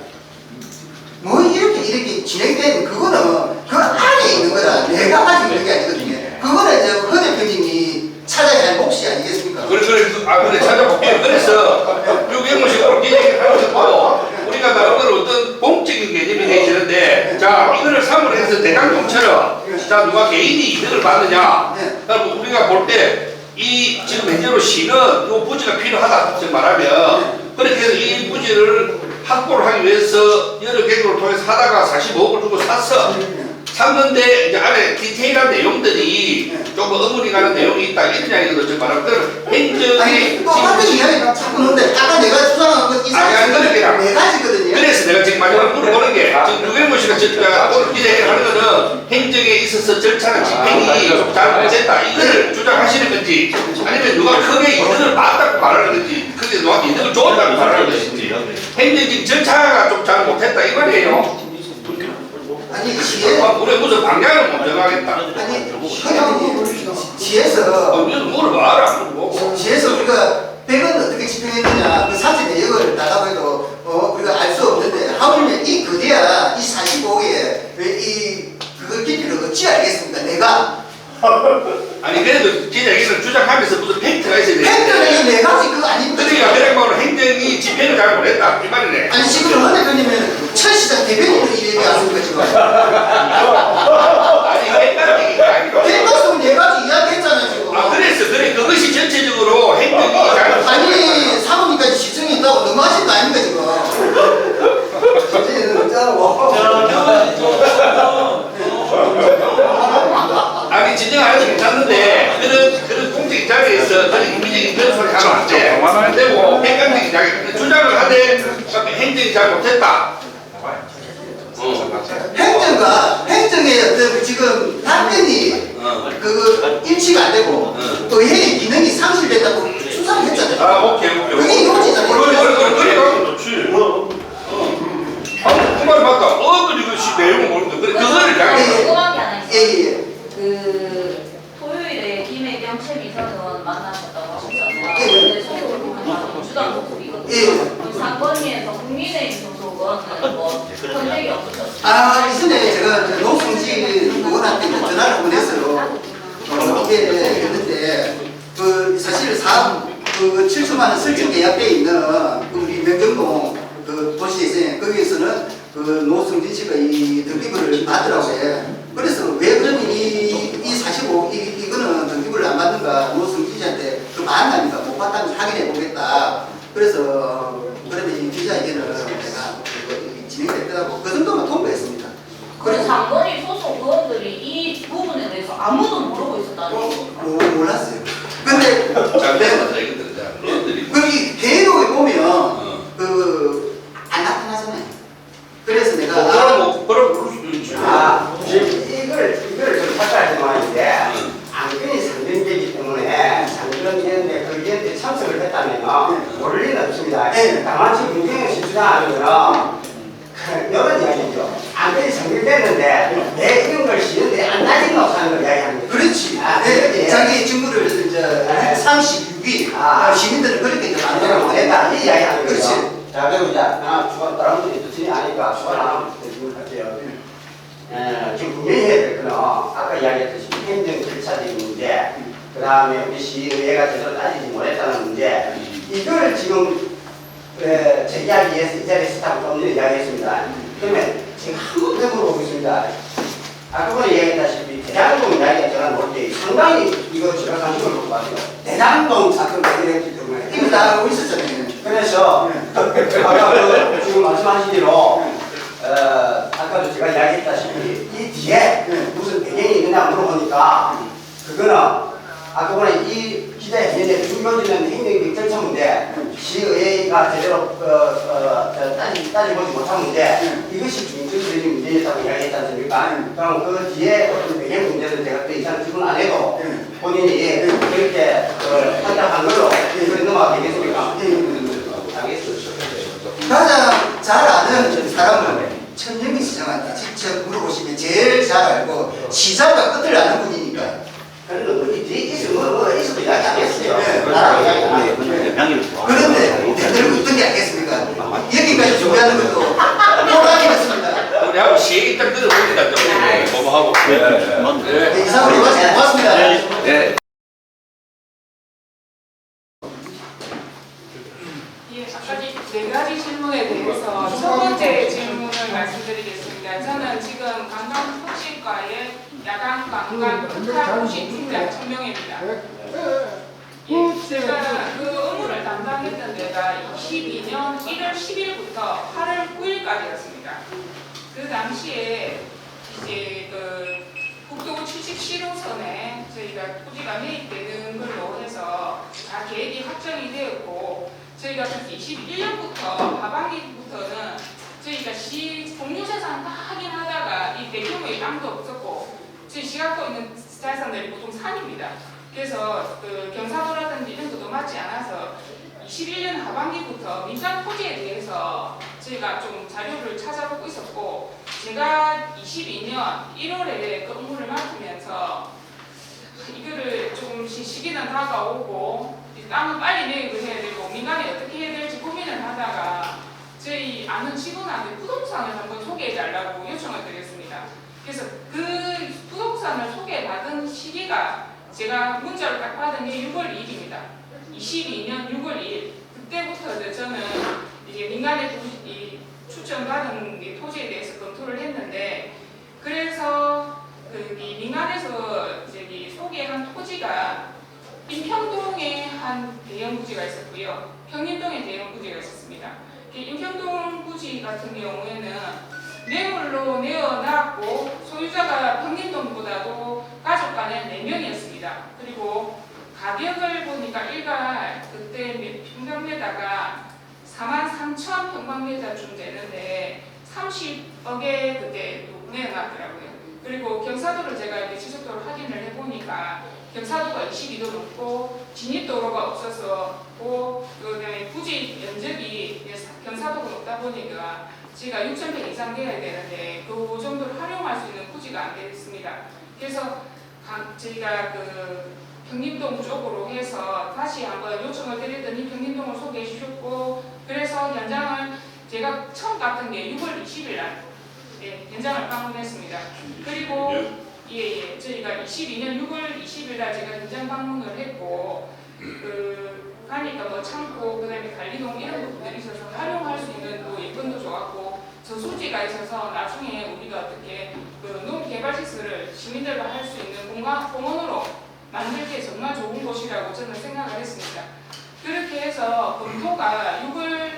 뭐 이렇게 진행된 그거는 그 안에 있는 거다. 내가 가지고 있는 게 아니거든요. 그거는 이제 허 대표님이 찾아야 할 몫이 아니겠습니까? 그래 찾아볼게요. 그래서 유경호 씨가 그렇게 얘기를 하고 우리가 나름대로 어떤 공적인 개념이 되시는데 자 이거를 삼을 해서 대장동처럼 자 누가 개인이 이득을 받느냐 그럼 우리가 볼 때 이 지금 현재로 시는 이 부지가 필요하다 지금 말하면 그렇게 해서 이 부지를 확보를 하기 위해서 여러 계획을 통해서 하다가 45억을 주고 샀는데 이제 안에 디테일한 내용들이 조금 어머니 가는 내용이 있다 이런 이야기도 지금 말하면 행정의 똑같은 이야기 자꾸 넣는데 아까 내가 수상한 거 이상한 네 가지거든요. 그래서 내가 지금 마지막으로 물어보는 게 지금 유경호 씨가 오늘 기자회견 하는 거는 행정에 있어서 절차나 집행이 좀 잘못됐다 이거를 주장하시는 건지 아니면 누가 크게 이득을 받았다고 말하는 건지 그게 누가 이득을 줬다고 말하는 것인지 행정적인 절차가 좀 잘못했다 이 말이에요. 아니 시에 우리 무슨 방향을 못 정하겠다. 아니 시에서 물어봐라. 물어보고. 시에서 우리가 100은 어떻게 집행했느냐 그 사체 내역을 나가고 해도 우리가 알 수 없는데 하물며 이 그대야 이 45에 이 그걸 깊이를 어찌 알겠습니까 내가 아니 그래도 기자회견을 주장하면서 무슨 팩트가 있어야 돼. 팩트는 이 4가지 그거 아닙니까? 그러니까 그래가지고 행정이 집행을 잘 못했다 이 말이네. 아니 지금 헌 대표님은 철시장 대변인으로 이 얘기하십니까 지금 아니 헷갈리기가 아니고. 팩트는 4가지 이야기했잖아요 지금 그래 그것이 전체적으로 행정이 잘 아니 사모님까지 시청이 있다고 너무하신 거 아닙니까 지금 진짜 없잖아. 아니 진정하여도 괜찮은데 그런 공적인 자리에서 그런 인위적인 그런 소리 하면 안 돼. 안 되고 객관적인 자리 주장을 하되 행정이 잘 못했다. 행정의 어떤 그 지금 답변이 그 일치가 안 되고 의회의 기능이 상실됐다고 수사를 했잖아요. 오케이. 그게 이거지잖아요. 그래. 그렇지. 뭐. 그 말 맞다. 이거 내용을 모르는데 그거를 잘. 궁금한 게 하나 있어요. 예. 그 토요일에 김혜경 최미선 만나셨다고 하셨잖아요. 예. 근데 소속을 보면 민주당 소속이거든요. 예. 상권위에서 국민의힘 소속은 뭐 선택이 없으셨어요. 이전에 제가 농성지 의원한테 전화를 한번 했어요. 이게 했는데 그 사실 사업 그 7천만 원 설정 계약돼 있는 그 우리 명정동 그 도시에 있어요. 거기에서는 그 노성진 씨가 이 등기부를 받더라고요. 그래서 왜 그러면 이 45, 이거는 등기부를 안 받는가 노성진 씨한테 그 만납니다. 못 받다면 확인해 보겠다. 그래서 그러면 이 기자회견을 제가 진행됐더라고. 그 정도만 통보했습니다. 그리고 상권위 소속 의원들이 이 부분에 대해서 아무도 모르고 있었다는 거죠. 몰랐어요. 근데 거기 대록에 보면 안 나타나잖아요. 그래서 내가 그럼 모를 수도 있지. 이걸 좀 착각할 때만인데 안건이 상정되기 때문에 상정되는데 그 의견에 참석을 했다면 모를 리는 없습니다. 다만 지금 문경영 씨 주장하는 거는 이런 이야기죠. 안건이 상정됐는데 내 이런 걸 쓰는데 안 따진 거 하는 걸 이야기하는 거죠. 그렇지. 그렇지. 자기 증거를 이제 36위 시민들은 그렇게 이제 안정을 못했다 이 이야기하는 거죠. 그렇지. 자 그리고 이제 다른 분들이 뜻이 아니까 추가를 하나 드리도록 할게요. 지금 분명히 해야 될 거는 아까 이야기했듯이 행정 절차적인 문제, 그 다음에 우리 시의회가 제대로 따지지 못했다는 문제, 이걸 지금 제기하기 위해서 이 자리에 스타트 좀 전에 이야기했습니다. 그러면 제가 한 번 더 물어보겠습니다. 아까 전에 이야기했다시피 대장동 이야기가 제가 볼 때 상당히 이거 제가 관심을 갖고 봤어요. 대장동 사건 발견했기 때문에 이미 다 알고 있었잖아요. 그래서 아까 지금 말씀하신 대로 아까도 제가 이야기했다시피 이 뒤에 무슨 배경이 있느냐 물어보니까 그거는 아까 보니 이 기자회견에 중요해지는 행정적 절차 문제, 시의회가 제대로 따지보지 못한 문제, 이것이 중점적인 문제였다고 이야기했지 않습니까? 그럼 그 뒤에 어떤 배경 문제는 제가 더 이상 질문 안 해도 본인이 그렇게 판단한 걸로 넘어가도 되겠습니까? 알겠습니다. 가장 잘 아는 사람은 천정희 시장한테 직접 물어보시면 제일 잘 알고 시작과 끝을 아는 분이니까. 그래도 이 뒤에 있어도 이야기 안 했어요. 그런데 대들 어떤 게 알겠습니까? 여기까지 준비하는 것도 호락이었습니다. 우리하고 시행이 딱 들어보니까 좀 뭐하고. 네, 이상으로 고맙습니다. 네. 예, 아까 네 가지 질문에 대해서 첫 번째 질문을 말씀드리겠습니다. 저는 지금 관광促진과의 야간 관광 특화구식 팀장 천명입니다. 예, 제가 그 업무를 담당했던 데가 22년 1월 10일부터 8월 9일까지였습니다. 그 당시에 이제 그 국도구 77호선에 저희가 토지가 매입되는 걸로 해서 다 계획이 확정이 되었고 저희가 21년부터 하반기부터는 저희가 시 공유재산 다 하긴 하다가 이 대규모의 땅도 없었고 저희 시가 갖고 있는 자산들이 보통 산입니다. 그래서 그 경사도라든지 이런 것도 맞지 않아서 21년 하반기부터 민간 토지에 대해서 저희가 좀 자료를 찾아보고 있었고 제가 22년 1월에 그 업무를 맡으면서 이거를 좀 정시는 다가오고 이 땅은 빨리 매입을 해야 되고 민간이 어떻게 해야 될지 고민을 하다가 저희 아는 직원한테 부동산을 한번 소개해 달라고 요청을 드렸습니다. 그래서 그 부동산을 소개받은 시기가 제가 문자를 딱 받은 게 6월 2일입니다. 22년 6월 2일. 그때부터 저는 이제 민간에 추천받은 이 토지에 대해서 검토를 했는데, 그래서 이 민간에서 이제 소개한 토지가 인평동에 한 대형 부지가 있었고요, 평림동에 대형 부지가 있었습니다. 인평동 부지 같은 경우에는 매물로 내어놨고 소유자가 평림동보다도 가족 간에 4명이었습니다. 그리고 가격을 보니까 일괄 그때 평방미터가 43,000평방미터쯤 되는데 30억에 그때 내어놨더라고요. 그리고 경사도를 제가 이렇게 지속도를 확인을 해보니까 경사도가 22도 넘고 진입도로가 없어서 그다음에 부지 면적이 경사도가 높다 보니까 지가 6,000평 이상 돼야 되는데 그 정도를 활용할 수 있는 부지가 안 됐습니다. 그래서 저희가 그 평림동 쪽으로 해서 다시 한번 요청을 드렸더니 평림동을 소개해 주셨고, 그래서 현장을 제가 처음 갔던 게 6월 20일 날 현장을 방문했습니다. 그리고 저희가 22년 6월 20일 날 제가 현장 방문을 했고, 가니까 뭐 창고, 그다음에 관리동 이런 부분들이 있어서 활용할 수 있는 또 예건도 좋았고 저수지가 있어서 나중에 우리가 어떻게 그 농개발시설을 시민들과 할 수 있는 공원으로 만들기에 정말 좋은 곳이라고 저는 생각을 했습니다. 그렇게 해서 검토가 6월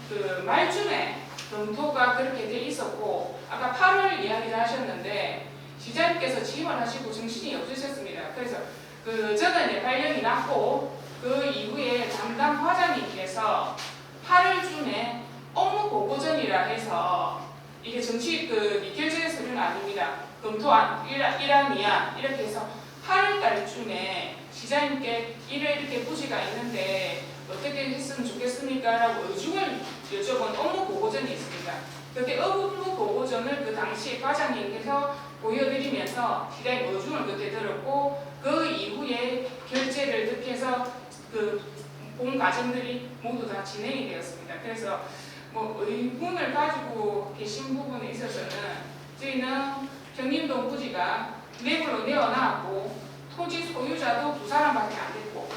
그 말쯤에 검토가 그렇게 돼 있었고, 아까 8월 이야기를 하셨는데 시장님께서 취임을 하시고 정신이 없으셨습니다. 그래서 저는 이제 발령이 났고 그 이후에 담당 과장님께서 8월쯤에 업무 보고전이라 해서 이게 정식 미결제 서류는 아닙니다. 검토안 1안 2안 이렇게 해서 8월달쯤에 시장님께 이렇게 부지가 있는데 어떻게 했으면 좋겠습니까? 라고 의중을 여쭤본 업무 보고전이 있습니다. 그렇게 업무 보고전을 그 당시 과장님께서 보여드리면서 시장님 의중을 그때 들었고, 그 이후에 결재를 득해서 본 과정들이 모두 다 진행이 되었습니다. 그래서 의문을 가지고 계신 부분에 있어서는 저희는 평림동 부지가 매물로 내어놨고 토지 소유자도 2사람밖에 안 됐고,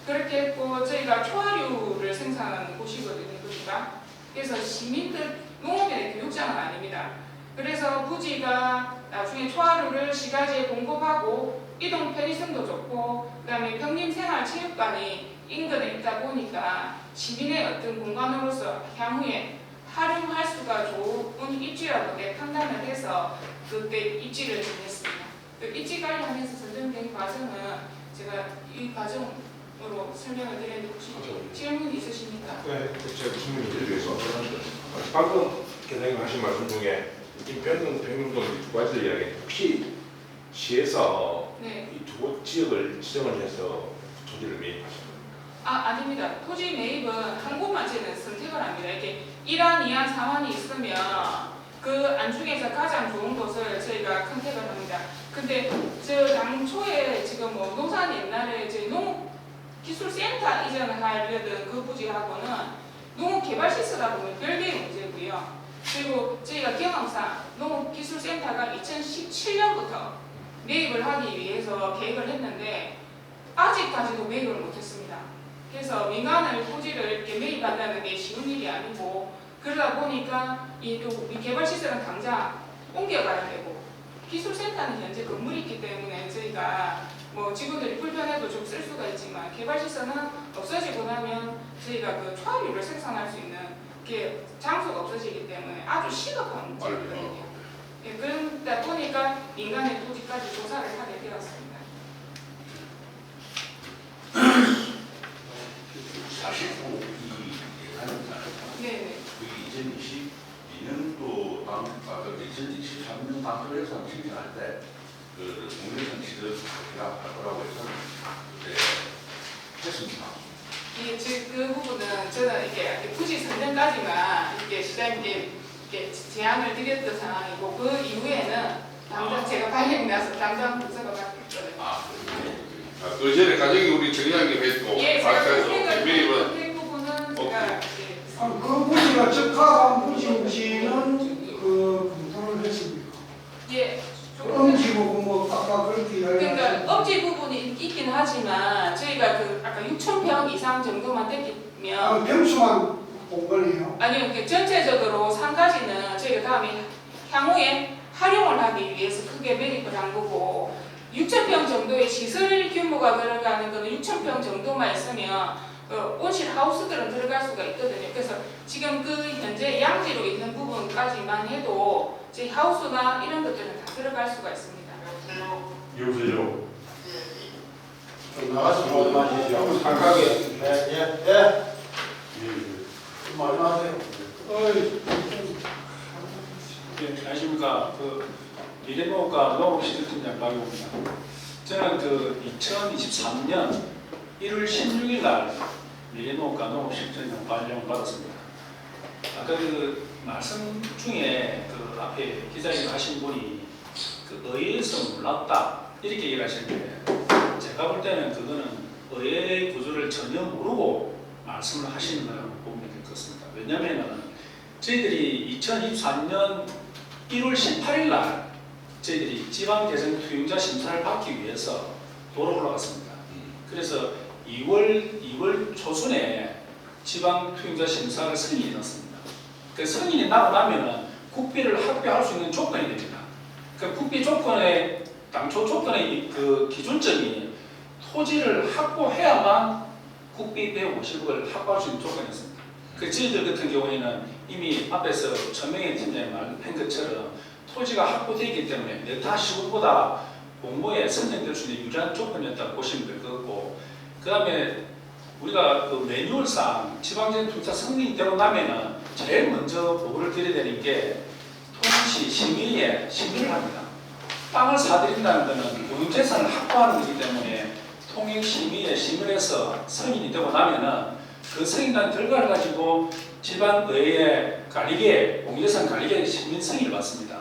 그렇게 했고 저희가 초하류를 생산하는 곳이거든요, 부지가. 그래서 시민들 농업의 교육장은 아닙니다. 그래서 부지가 나중에 초하류를 시가지에 공급하고 이동 편의성도 좋고, 그 다음에 평림생활체육관이 인근에 있다 보니까 시민의 어떤 공간으로서 향후에 활용할 수가 좋은 입지라고 판단을 해서 그때 입지를 정했습니다. 그 입지 관련해서 선정된 과정은 제가 이 과정으로 설명을 드렸는데 혹시 질문 있으십니까? 네, 제가 질문이 드리겠습니다. 방금 계장님 하신 말씀 중에 인평동, 평림동 두 가지를 이야기했는데 혹시 시에서 네. 이 두 지역을 지정을 해서 토지를 매입하신 아닙니다. 토지 매입은 한 곳만 저는 선택을 합니다. 이렇게 1안, 2안, 3안이 있으면 그 안중에서 가장 좋은 곳을 저희가 선택을 합니다. 근데 당초에 지금 농산 옛날에 저희 농업기술센터 이전을 하려던 그 부지하고는 농업개발시설하고 보면 별개의 문제고요. 그리고 저희가 경험상 농업기술센터가 2017년부터 매입을 하기 위해서 계획을 했는데 아직까지도 매입을 못했습니다. 그래서 민간을 토지를 이렇게 매입한다는 게 쉬운 일이 아니고, 그러다 보니까 이 개발시설은 당장 옮겨가야 되고, 기술센터는 현재 건물이 있기 때문에 저희가 직원들이 불편해도 좀 쓸 수가 있지만 개발시설은 없어지고 나면 저희가 초하류를 생산할 수 있는 게 장소가 없어지기 때문에 아주 시급한 문제거든요. 그러다 보니까 민간의 토지까지 조사를 하게 되었습니다. 49이 네네. 그 2022년도 2023년 당초 예산 집행할 때 공개선 지도가 할 거라고 해서 그때 했습니다. 예, 그 부분은 저는 이게 굳이 선정까지만 이렇게 시장님께 이렇게 제안을 드렸던 상황이고, 그 이후에는 당장 제가 발령이 나서 당장 부서가 바뀌었거든요. 그 전에 가정이 우리 정의장님 했고 예, 제가 아까에서 선택은 대표님은 선택 부분은 제가 예, 그 부지가 적합한 부지인지는 검토를 했습니까? 예. 음지고 뭐 아까 그렇게 그러니까 이야기하셨는데 업지 부분이 있긴 하지만 저희가 그 아까 6,000평 이상 정도만 됐으면 평수만 본 거네요. 아니요, 그 전체적으로 상가지는 저희가 다음에 향후에 활용을 하기 위해서 크게 매립을 한 거고 6,000평 정도의 시설 규모가 들어가는 거는 6,000평 정도만 있으면 온실 하우스들은 들어갈 수가 있거든요. 그래서 지금 그 현재 양지로 있는 부분까지만 해도 저희 하우스나 이런 것들은 다 들어갈 수가 있습니다. 여보세요. 나가서 말씀만 주시죠. 각각의 말씀하세요. 안녕하십니까. 미래농업과 농업시설팀장 박용입니다. 저는 2023년 1월 16일 날 미래농업과 농업시설팀장 발령을 받았습니다. 아까 말씀 중에 앞에 기자님 하신 분이 의회에서 몰랐다 이렇게 얘기를 하셨는데 제가 볼 때는 그거는 의회 구조를 전혀 모르고 말씀을 하시는 거라고 보면 될 것 같습니다. 왜냐하면 저희들이 2024년 1월 18일 날 저희들이 지방개성 투용자 심사를 받기 위해서 도로 올라갔습니다. 그래서 2월 초순에 지방 투용자 심사를 승인이 났습니다. 그 승인이 나고 나면은 국비를 확보할 수 있는 조건이 됩니다. 그 국비 조건의 당초 조건의 그 기준점이 토지를 확보해야만 국비 150억을 확보할 수 있는 조건이었습니다. 그 저희들 같은 경우에는 이미 앞에서 전명희 팀장이 말한 것처럼 토지가 확보되어 있기 때문에 여타 시군보다 공모에 선정될 수 있는 유리한 조건이었다고 보시면 될 것 같고 그 다음에 우리가 그 매뉴얼상 지방재정 투자 승인이 되고 나면은 제일 먼저 보고를 드려야 되는 게 통시 심의에 심의를 합니다. 땅을 사들인다는 것은 공유재산을 확보하는 것이기 때문에 통행심의에 심의를 해서 승인이 되고 나면은 그 승인한 결과를 가지고 지방의회 관리계, 공유재산 관리계 시민 승인을 받습니다.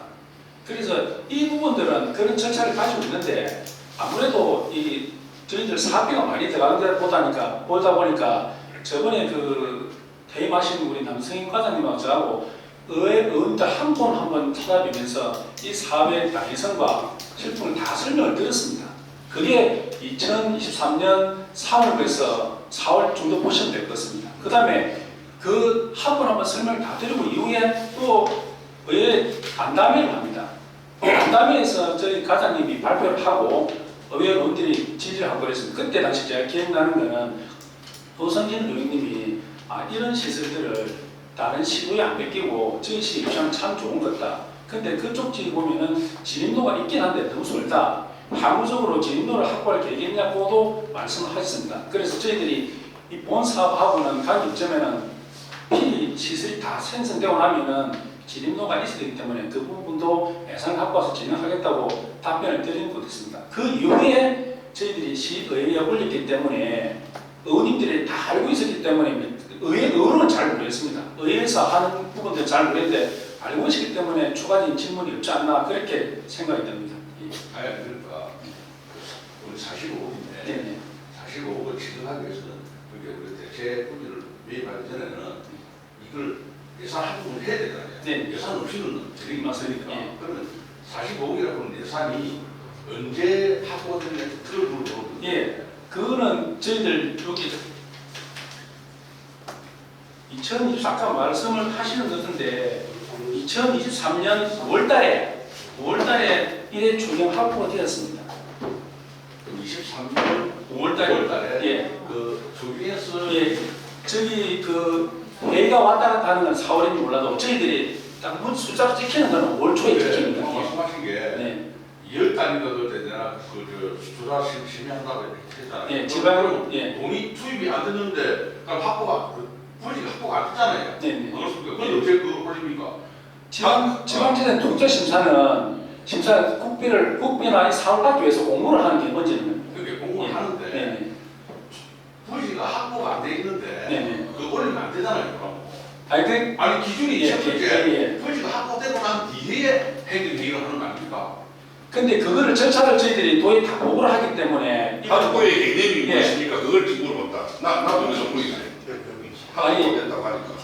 그래서 이 부분들은 그런 절차를 가지고 있는데 아무래도 이 저희들 사업비가 많이 들어가는 데 보다 보니까 저번에 퇴임하신 우리 남성인 과장님하고 저하고 의원들 한 분 한 번 찾아뵈면서 이 사업의 당위성과 실품을 다 설명을 드렸습니다. 그게 2023년 3월에서 4월 정도 보시면 될 것 같습니다. 그 다음에 그 한 번 한 번 설명을 다 드리고 이후에 또 의회 간담회를 합니다. 간담회에서 저희 과장님이 발표를 하고 의회 의원들이 지지를 하고 그랬습니다. 그때 당시 제가 기억나는 거는 도성진 의원님이 이런 시설들을 다른 시도에 안 뺏기고 저희 시 입장은 참 좋은 것 같다. 근데 그쪽 지에 보면은 진입로가 있긴 한데 너무 멀다. 항구적으로 진입로를 확보할 계획이 있냐고도 말씀을 하셨습니다. 그래서 저희들이 이 본 사업하고는 가격점에는 필히 시설이 다 생성되고 나면은 진입로가 있어야 되기 때문에 그 부분도 예산을 갖고 와서 진행하겠다고 답변을 드린 것도 있습니다. 그 이후에 저희들이 시의회에 올렸기 때문에 의원님들이 다 알고 있었기 때문에 의원은 잘 모르겠습니다. 의회에서 하는 부분들 잘 모르겠는데 알고 있었기 때문에 추가적인 질문이 없지 않나 그렇게 생각이 됩니다. 그러니까 우리 45억인데 네네. 45억을 지정하기 위해서는 우리 대체 부지를 매입하기 전에는 이걸 예산 한부분 해야 되잖아요. 네. 예산 없이는 되게 맞습니다. 많으니까. 예. 그러면 45억이라고 하는 예산이 언제 확보되느냐 그걸 물어보거든요. 예, 그거는 저희들 여기 2024 아까 말씀을 하시는 것 같은데 2023년 5월달에 이래 중형 확보가 되었습니다. 그럼 23년 5월달에 예, 조기에서 예, 저기 회의가 왔다 갔다 하는 건 4월인지 몰라도 저희들이 딱 숫자로 찍히는 건 5월 초에 찍힙니다. 말씀하신 게 네. 2월 달인가도 되나 조사 심의한다고 했잖아요. 예, 지방 예, 돈이 투입이 안 됐는데 그럼 부지가 확보가 안 됐잖아요. 네, 네. 그렇습니까? 그런데 어떻게 그걸 올립니까? 지방재단 독자 심사는 국비나 사업 받기 위해서 공모를 하는 게 먼저는 겁니다. 그게 공부를 예. 하는데 네, 부지가 확보가 안 돼 있는데 네. 그거 올리면 안 되잖아요. 그럼. 아니 기준이 예, 첫 번째 예. 부지가 확보되고 난 뒤에 행정회의를 하는 거 아닙니까? 근데 그거를 절차를 저희들이 도에 다 보고를 하기 때문에 학부의 개념이 예. 무엇입니까? 그걸 물어본다. 나도 그래서 보이네. 학부가 된다고 하니까.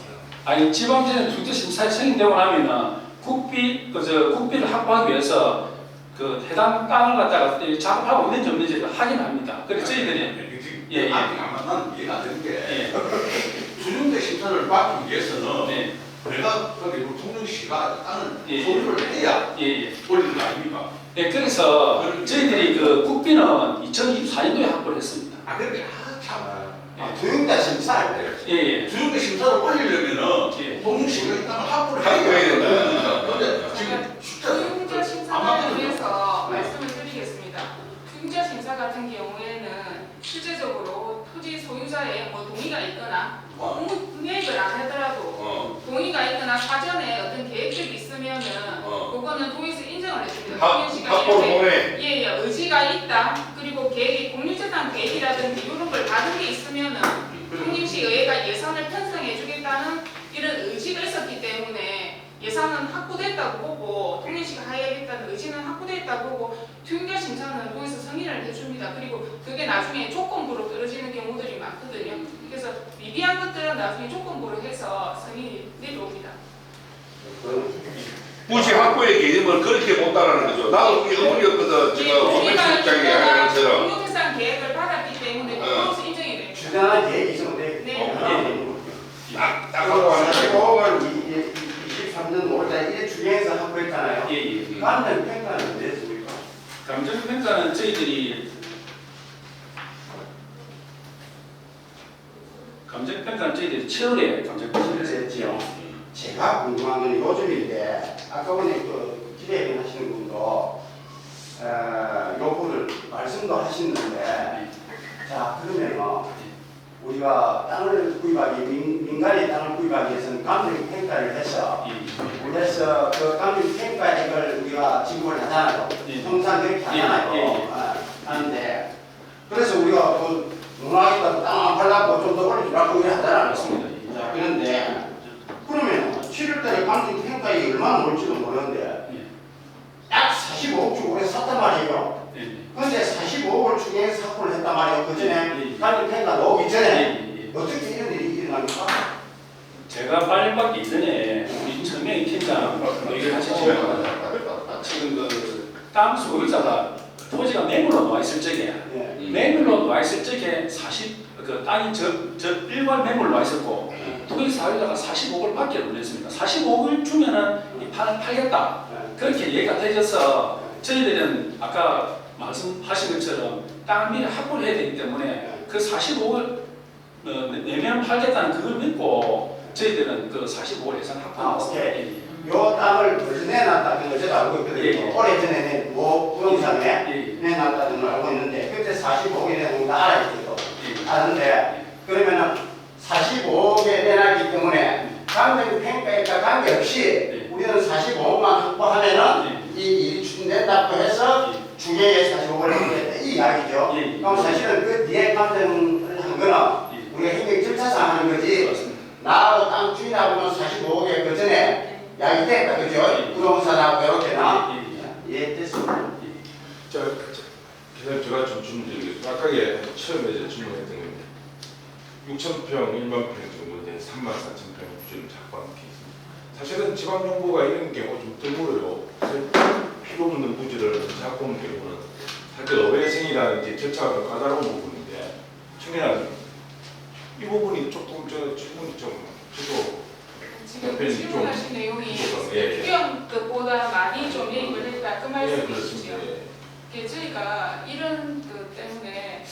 아니 지방재는 중대심사에 승인되고 나면은 국비를 확보하기 위해서 그 해당 땅을 갖다가 작업하고 있는지 없는지를 확인합니다. 그래서 저희들이 예. 난 이해가 안 되는 게 예. 준용대 심사를 받기 위해서는 네. 내가 그리고 통영시가 땅을 예. 소유를 해야 예. 올리는 거 아닙니까? 예. 그래서 저희들이 그 국비는 2024년도에 확보를 했습니다. 아 근데 참 조용대 심사할 때. 예. 준용대 심사를 올리려면은 예. 통영시가 이 땅을 확보를 확보해야 해야 된다. 근데 지금 숫자가 투용자 안 심사를 맞거든요. 위해서 말씀을 드리겠습니다. 투용자 심사 같은 경우에는 실제적으로 토지 소유자의 뭐 동의가 있거나 공획을 안 하더라도 동의가 있거나 사전에 어떤 계획들이 있으면은 그거는 도에서 인정을 해줍니다. 통영시가 학부를 이렇게 보내. 예, 의지가 있다. 그리고 계획이 공유재단 계획이라든지 이런 걸 받은 게 있으면은 통영시 의회가 예산을 편성해 주겠다는 이런 의지가 있었기 때문에 예산은 확보됐다고 보고 통영시가 하야겠다는 의지는 확보됐다고 보고 투용자 심사는 도에서 승인을 해줍니다. 그리고 그게 나중에 조건부로 떨어지는 경우들이 많거든요. 그래서 미비한 것들은 나중에 조건부로 해서 승인이 내려옵니다. 부지 확보의 개념을 그렇게 본다라는 거죠. 나도 그게 의문이었거든. 제가 우리가 국민실장이 이야기하는 것처럼. 공유재산 계획을 받았기 때문에 그것이 인정이 됩니다. 주장한 계획이 있으면 돼. 네. 딱 하고 하는 거. 45억을 23년 5월달에 1회 주행해서 확보했잖아요. 예. 감정 평가는 어땠습니까? 감정평가는 저희들이 감정평가는 저희들이 7월에 감정평가를 했지요. 제가 궁금한 건 요즘인데 아까 전에 그 기대를 하시는 분도 요구를 말씀도 하시는데 자 그러면 우리가 땅을 구입하기 민간의 땅을 구입하기 위해서는 감정 평가를 해서 그래서 그 감정 평가액을 우리가 지급을 하잖아요. 통상 그렇게 하잖아요. 하는데 그래서 우리가 그 농락에다 땅 안 팔라고 좀 더 올려주라고 그래 하잖아요. 자 그런데 그러면 7월달에 감정 평가액이 얼마나 올지도 모르는데 약 45억 주고 그래서 샀단 말이에요. 근데 45억을 추경해서 확보를 했단 말이에요. 그 전에 감정 평가 나오기 전에 어떻게 이런 일이 일어납니까? 제가 발령받기 이전에 우리 천명희 팀장 얘기를 하셨지만 지금 그 땅 소유자가 토지가 매물로 나와 있을 적에 매물로 나와 있을 적에 그 땅이 저 일반 매물로 나와 있었고 토지 사유자가 45억을 밖에 못 냈습니다. 45억을 주면은 이 판을 팔겠다. 그렇게 얘기가 되어서 저희들은 아까 말씀하신 것처럼 땅을 미리 확보를 해야 되기 때문에 그 45억을 내면 팔겠다는 그걸 믿고 저희들은 그 45억 예산 확보했습니다. 요 땅을 벌써 내놨다는 걸 제가 알고 있거든요. 오래전에 부동산에 내놨다는 걸 알고 있는데 그때 45억에 내놓은 거 알아있죠. 아는데 그러면은 45억에 내놨기 때문에 감정 평가액과 관계없이 우리는 45억만 확보하면은 이 일이 추진된다고 해서 중개에 45억을 확보했다 이 이야기죠. 그럼 사실은 그 뒤에 감정을 한 거는 우리가 행정 절차상 하는 거지 나하고 땅 주인하고는 45억에 그 전에 야기됐다 그죠? 부동산하고 이렇게나 이해됐습니다. 제가 좀 질문드리겠습니다. 아까 처음에 질문했던 건데 6,000평, 1만 평 정도 된 34,000평 부지를 작성한 케이스입니다. 사실은 지방정부가 이런 경우 좀 드물어요. 필요 없는 부지를 작성한 경우는 사실 어회생이라는 게 절차가 좀 까다로운 부분인데 청년은 이 부분이 조금 질문이 좀 저도 지금 질문하신 내용이 필요한 것보다 많이 좀 얘기를 했다 그 말씀이시죠. 저희가 이런 것 때문에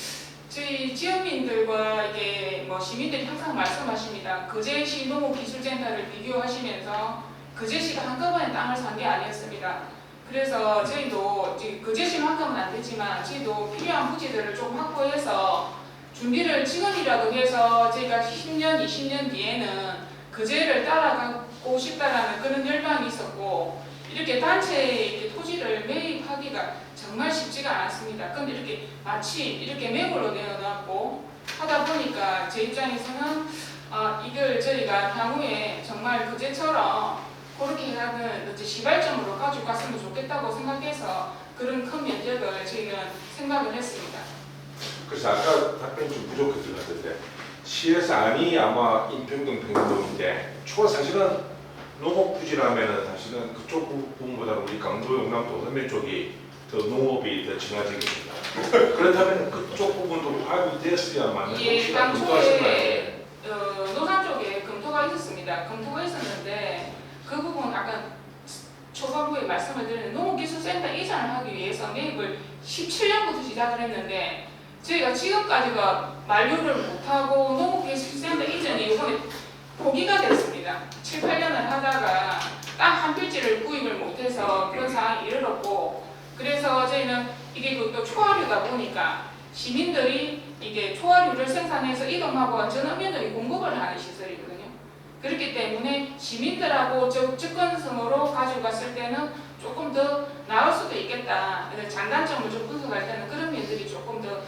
저희 지역민들과 이게 뭐 시민들이 항상 말씀하십니다. 거제시 농업기술센터를 비교하시면서 거제시가 한꺼번에 땅을 산 게 아니었습니다. 그래서 저희도 거제시만큼은 안 되지만 저희도 필요한 부지들을 좀 확보해서 준비를 지금이라도 해서 저희가 10년, 20년 뒤에는 거제를 따라가고 싶다라는 그런 열망이 있었고 이렇게 단체에 이렇게 토지를 매입하기가 정말 쉽지가 않았습니다. 근데 이렇게 마치 이렇게 매물로 내어놨고 하다 보니까 제 입장에서는 이걸 저희가 향후에 정말 거제처럼 그렇게 하는 시발점으로 가지고 갔으면 좋겠다고 생각해서 그런 큰 면적을 저희는 생각을 했습니다. 그래서 아까 답변이 좀 부족했던 것 같은데 시에서 안이 아마 인평동 평동인데 사실은 농업 부지라면은 사실은 그쪽 부분보다는 우리 강도 용남도 서면 쪽이 더 농업이 더 진화적입니다. 그렇다면 그쪽 부분도 파악이 됐어야만 예, 당초에 노산 쪽에 검토가 있었습니다. 검토가 있었는데 그 부분 아까 초반부에 말씀을 드리는 농업기술센터 이전을 하기 위해서 매입을 17년부터 시작을 했는데 저희가 지금까지가 만료를 못하고 농업기술센터 이전이 이번에 포기가 됐습니다. 7, 8년을 하다가 딱 한 필지를 구입을 못해서 그런 상황이 이르렀고 그래서 저희는 이게 또 초하류다 보니까 시민들이 이게 초하류를 생산해서 이동하고 전 어민들이 공급을 하는 시설이거든요. 그렇기 때문에 시민들하고 접근성으로 가지고 갔을 때는 조금 더 나을 수도 있겠다. 장단점을 좀 분석할 때는 그런 면들이 조금 더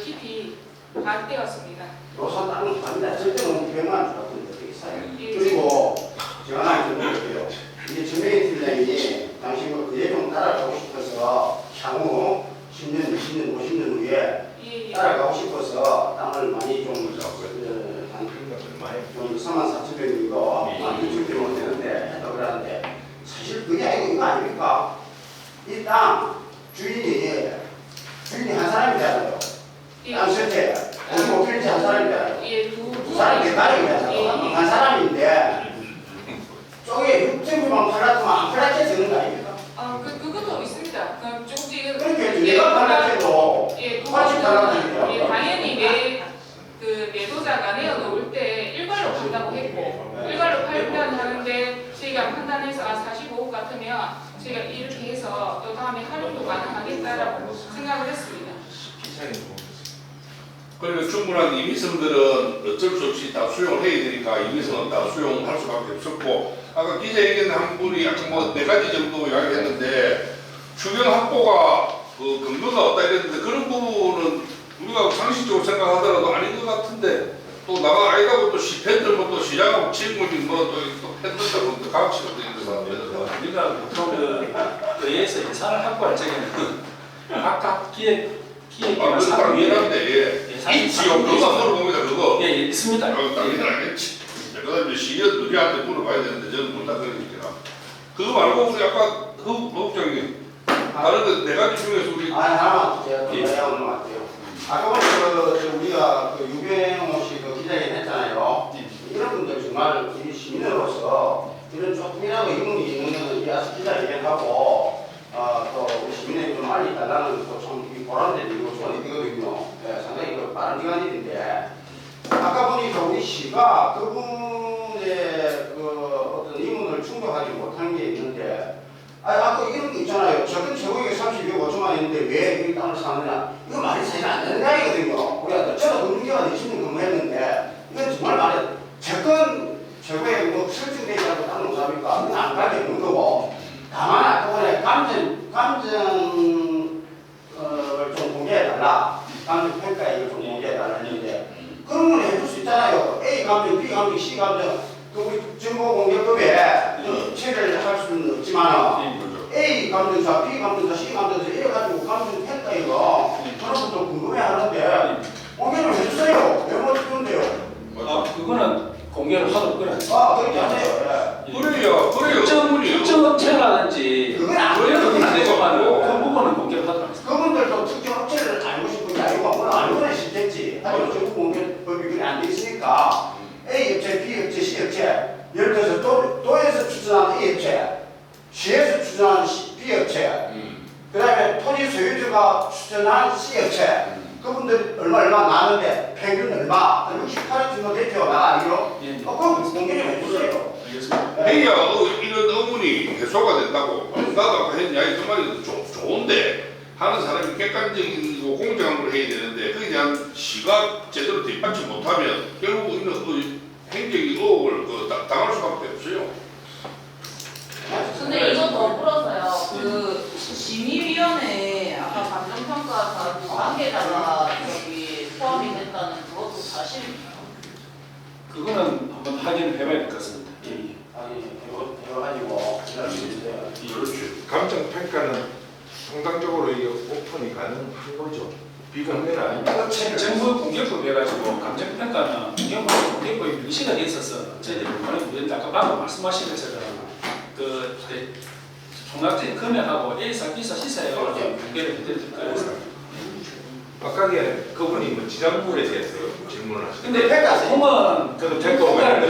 깊이 파악되었습니다. 노선 땅은 반대 절대는 200만 주 같은 데도 있어요. 그리고 제가 하나 좀 물어볼게요. 이게 전명희 팀장이 당시 그 예종 따라가고 싶어서 향후 10년, 20년, 50년 후에 따라가고 싶어서 땅을 많이 좀 3만 4천 평이고 한 6천 평은 되는데 했다고 그러는데 사실 그게 아니고 이거 아닙니까? 이 땅 주인이 한 사람이잖아요. 땅 전체 55평인지 한 사람이잖아요. 두 사람이 딸이잖아요. 한 사람인데 쪽에 6.9만 팔았으면 안 팔았게 되는 거 아닙니까? 그것도 있습니다. 그러니까 내가 팔았해도 똑같이 팔았으니까. 당연히 매도자가 내어놓을 때 일괄로 판다고 했고 일괄로 판단을 하는데 저희가 판단해서 45억 같으면 저희가 이렇게 해서 또 다음에 활용도 가능하겠다라고 생각을 했습니다. 그리고 충분한 이미선들은 어쩔 수 없이 다 수용을 해야 되니까 이미선은 다 수용할 수밖에 없었고 아까 기자 얘기는 한 분이 약간 뭐 4가지 정도 이야기했는데 주변 확보가 그 근거가 없다 이랬는데 그런 부분은 우리가 상식적으로 생각하더라도 아닌 것 같은데 또 나가 아이다고 또 팬들 뭐 또 시장하고 친구니 뭐또 팬들하고 또 가치가 있는 우리가 보통 의회에서 예산을 확보할 적에는 각각 기획이나 사업 위원인데 있지요. 그거 물어봅니다. 그거. 예, 있습니다. 당연히 알겠지. 그다음에 시의원 우리한테 물어봐야 되는데 저는 못다 그러니까. 그거 말고 우리 아까 부국장님 다른 데 4가지 중에서 우리 하나만 제가 또 이야기하는 것 같아요. 아까 우리가 유병호 씨 기자회견 했잖아요. 이런 분들 정말 시민으로서 이런 조금이라도 의문이 있는 기자회견하고 또 우리 시민에게 좀 알리 달라는 좀 보람된 일이고 좋은 일이거든요. 상당히 바람직한 일인데 아까 보니까 우리 시가 그분의 어떤 의문을 충족하지 못한 게 있는데 아까 이런 거 있잖아요. 적은 최고액이 32억 5천만 원인데 왜 이 땅을 사느냐. 이거 말이 사실 안 되는 이야기거든요. 우리가 저도 금융기관 20년 근무했는데 이건 정말 말이 적은 최고액 뭐 설정되지 않고 땅을 못 삽니까? 이건 안 가게 없는 거고. 다만 아까 보니 감정을 좀 공개해달라. 감정 평가액을 좀 공개해달라 했는데 그런 걸 해줄 수 있잖아요. A 감정, B 감정, C 감정 우리 정보공개법에 체계를 할 수는 없지만 A 감정사, B 감정사, C 감정사 이래가지고 감정 평가이가 그런 것도 궁금해하는데 공개를 해주세요. 왜 못 해주는데요? 그거는 공개를 하도록 그래. 그렇게 하세요. 그래요. 특정 업체라든지 그건 안 그런 돼요. 안 되지만 그 부분은 공개를 하도록 하겠습니다. 그분들도 특정 업체를 알고 싶은 게 아니고 물론 알고는 싶겠지. 하지만 정보공개법이 그게 안 돼 있으니까 A 업체, B 업체, C 업체 예를 들어서 도에서 추천하는 A 업체, 시에서 추천하는 B 업체, 그 다음에 토지 소유주가 추천한 C 업체, 그분들 얼마 나왔는데 평균 얼마, 68억 정도 됐죠, 나 알기로? 그럼 공개 좀 해주세요. 해야 이런 의문이 해소가 된다고. 나도 아까 했 이야기 그 말이 좋은데 하는 사람이 객관적이고 공정한 걸 해야 되는데 거기에 대한 시가 제대로 뒷받침 못하면 결국 이런 행정이 의혹을 당할 수밖에 없어요. 근데 이거 더불어서요. 그 심의위원회 아까 감정평가 관계자가 포함이 된다는 그것도 사실입니다. 그거는 한번 확인을 해봐야 될 것 같습니다. 아니, 해가지고 기다리고 있어요. 그렇죠. 감정 평가는 상당적으로 이게 오픈이 가능한 거죠. 비공개는 아닙니다. 정부 공개법 해가지고 감정평가는 공개법이 명시가 돼 있어서 저희들이 이번에 아까 방금 말씀하신 것처럼 그 총각적인 금액하고 A사, B사, C사 해가지고 공개를 해드릴 거예요. 아까 그분이 뭐 지장물에 대해서 질문을 하시는데 근데 보면 그래도 평가가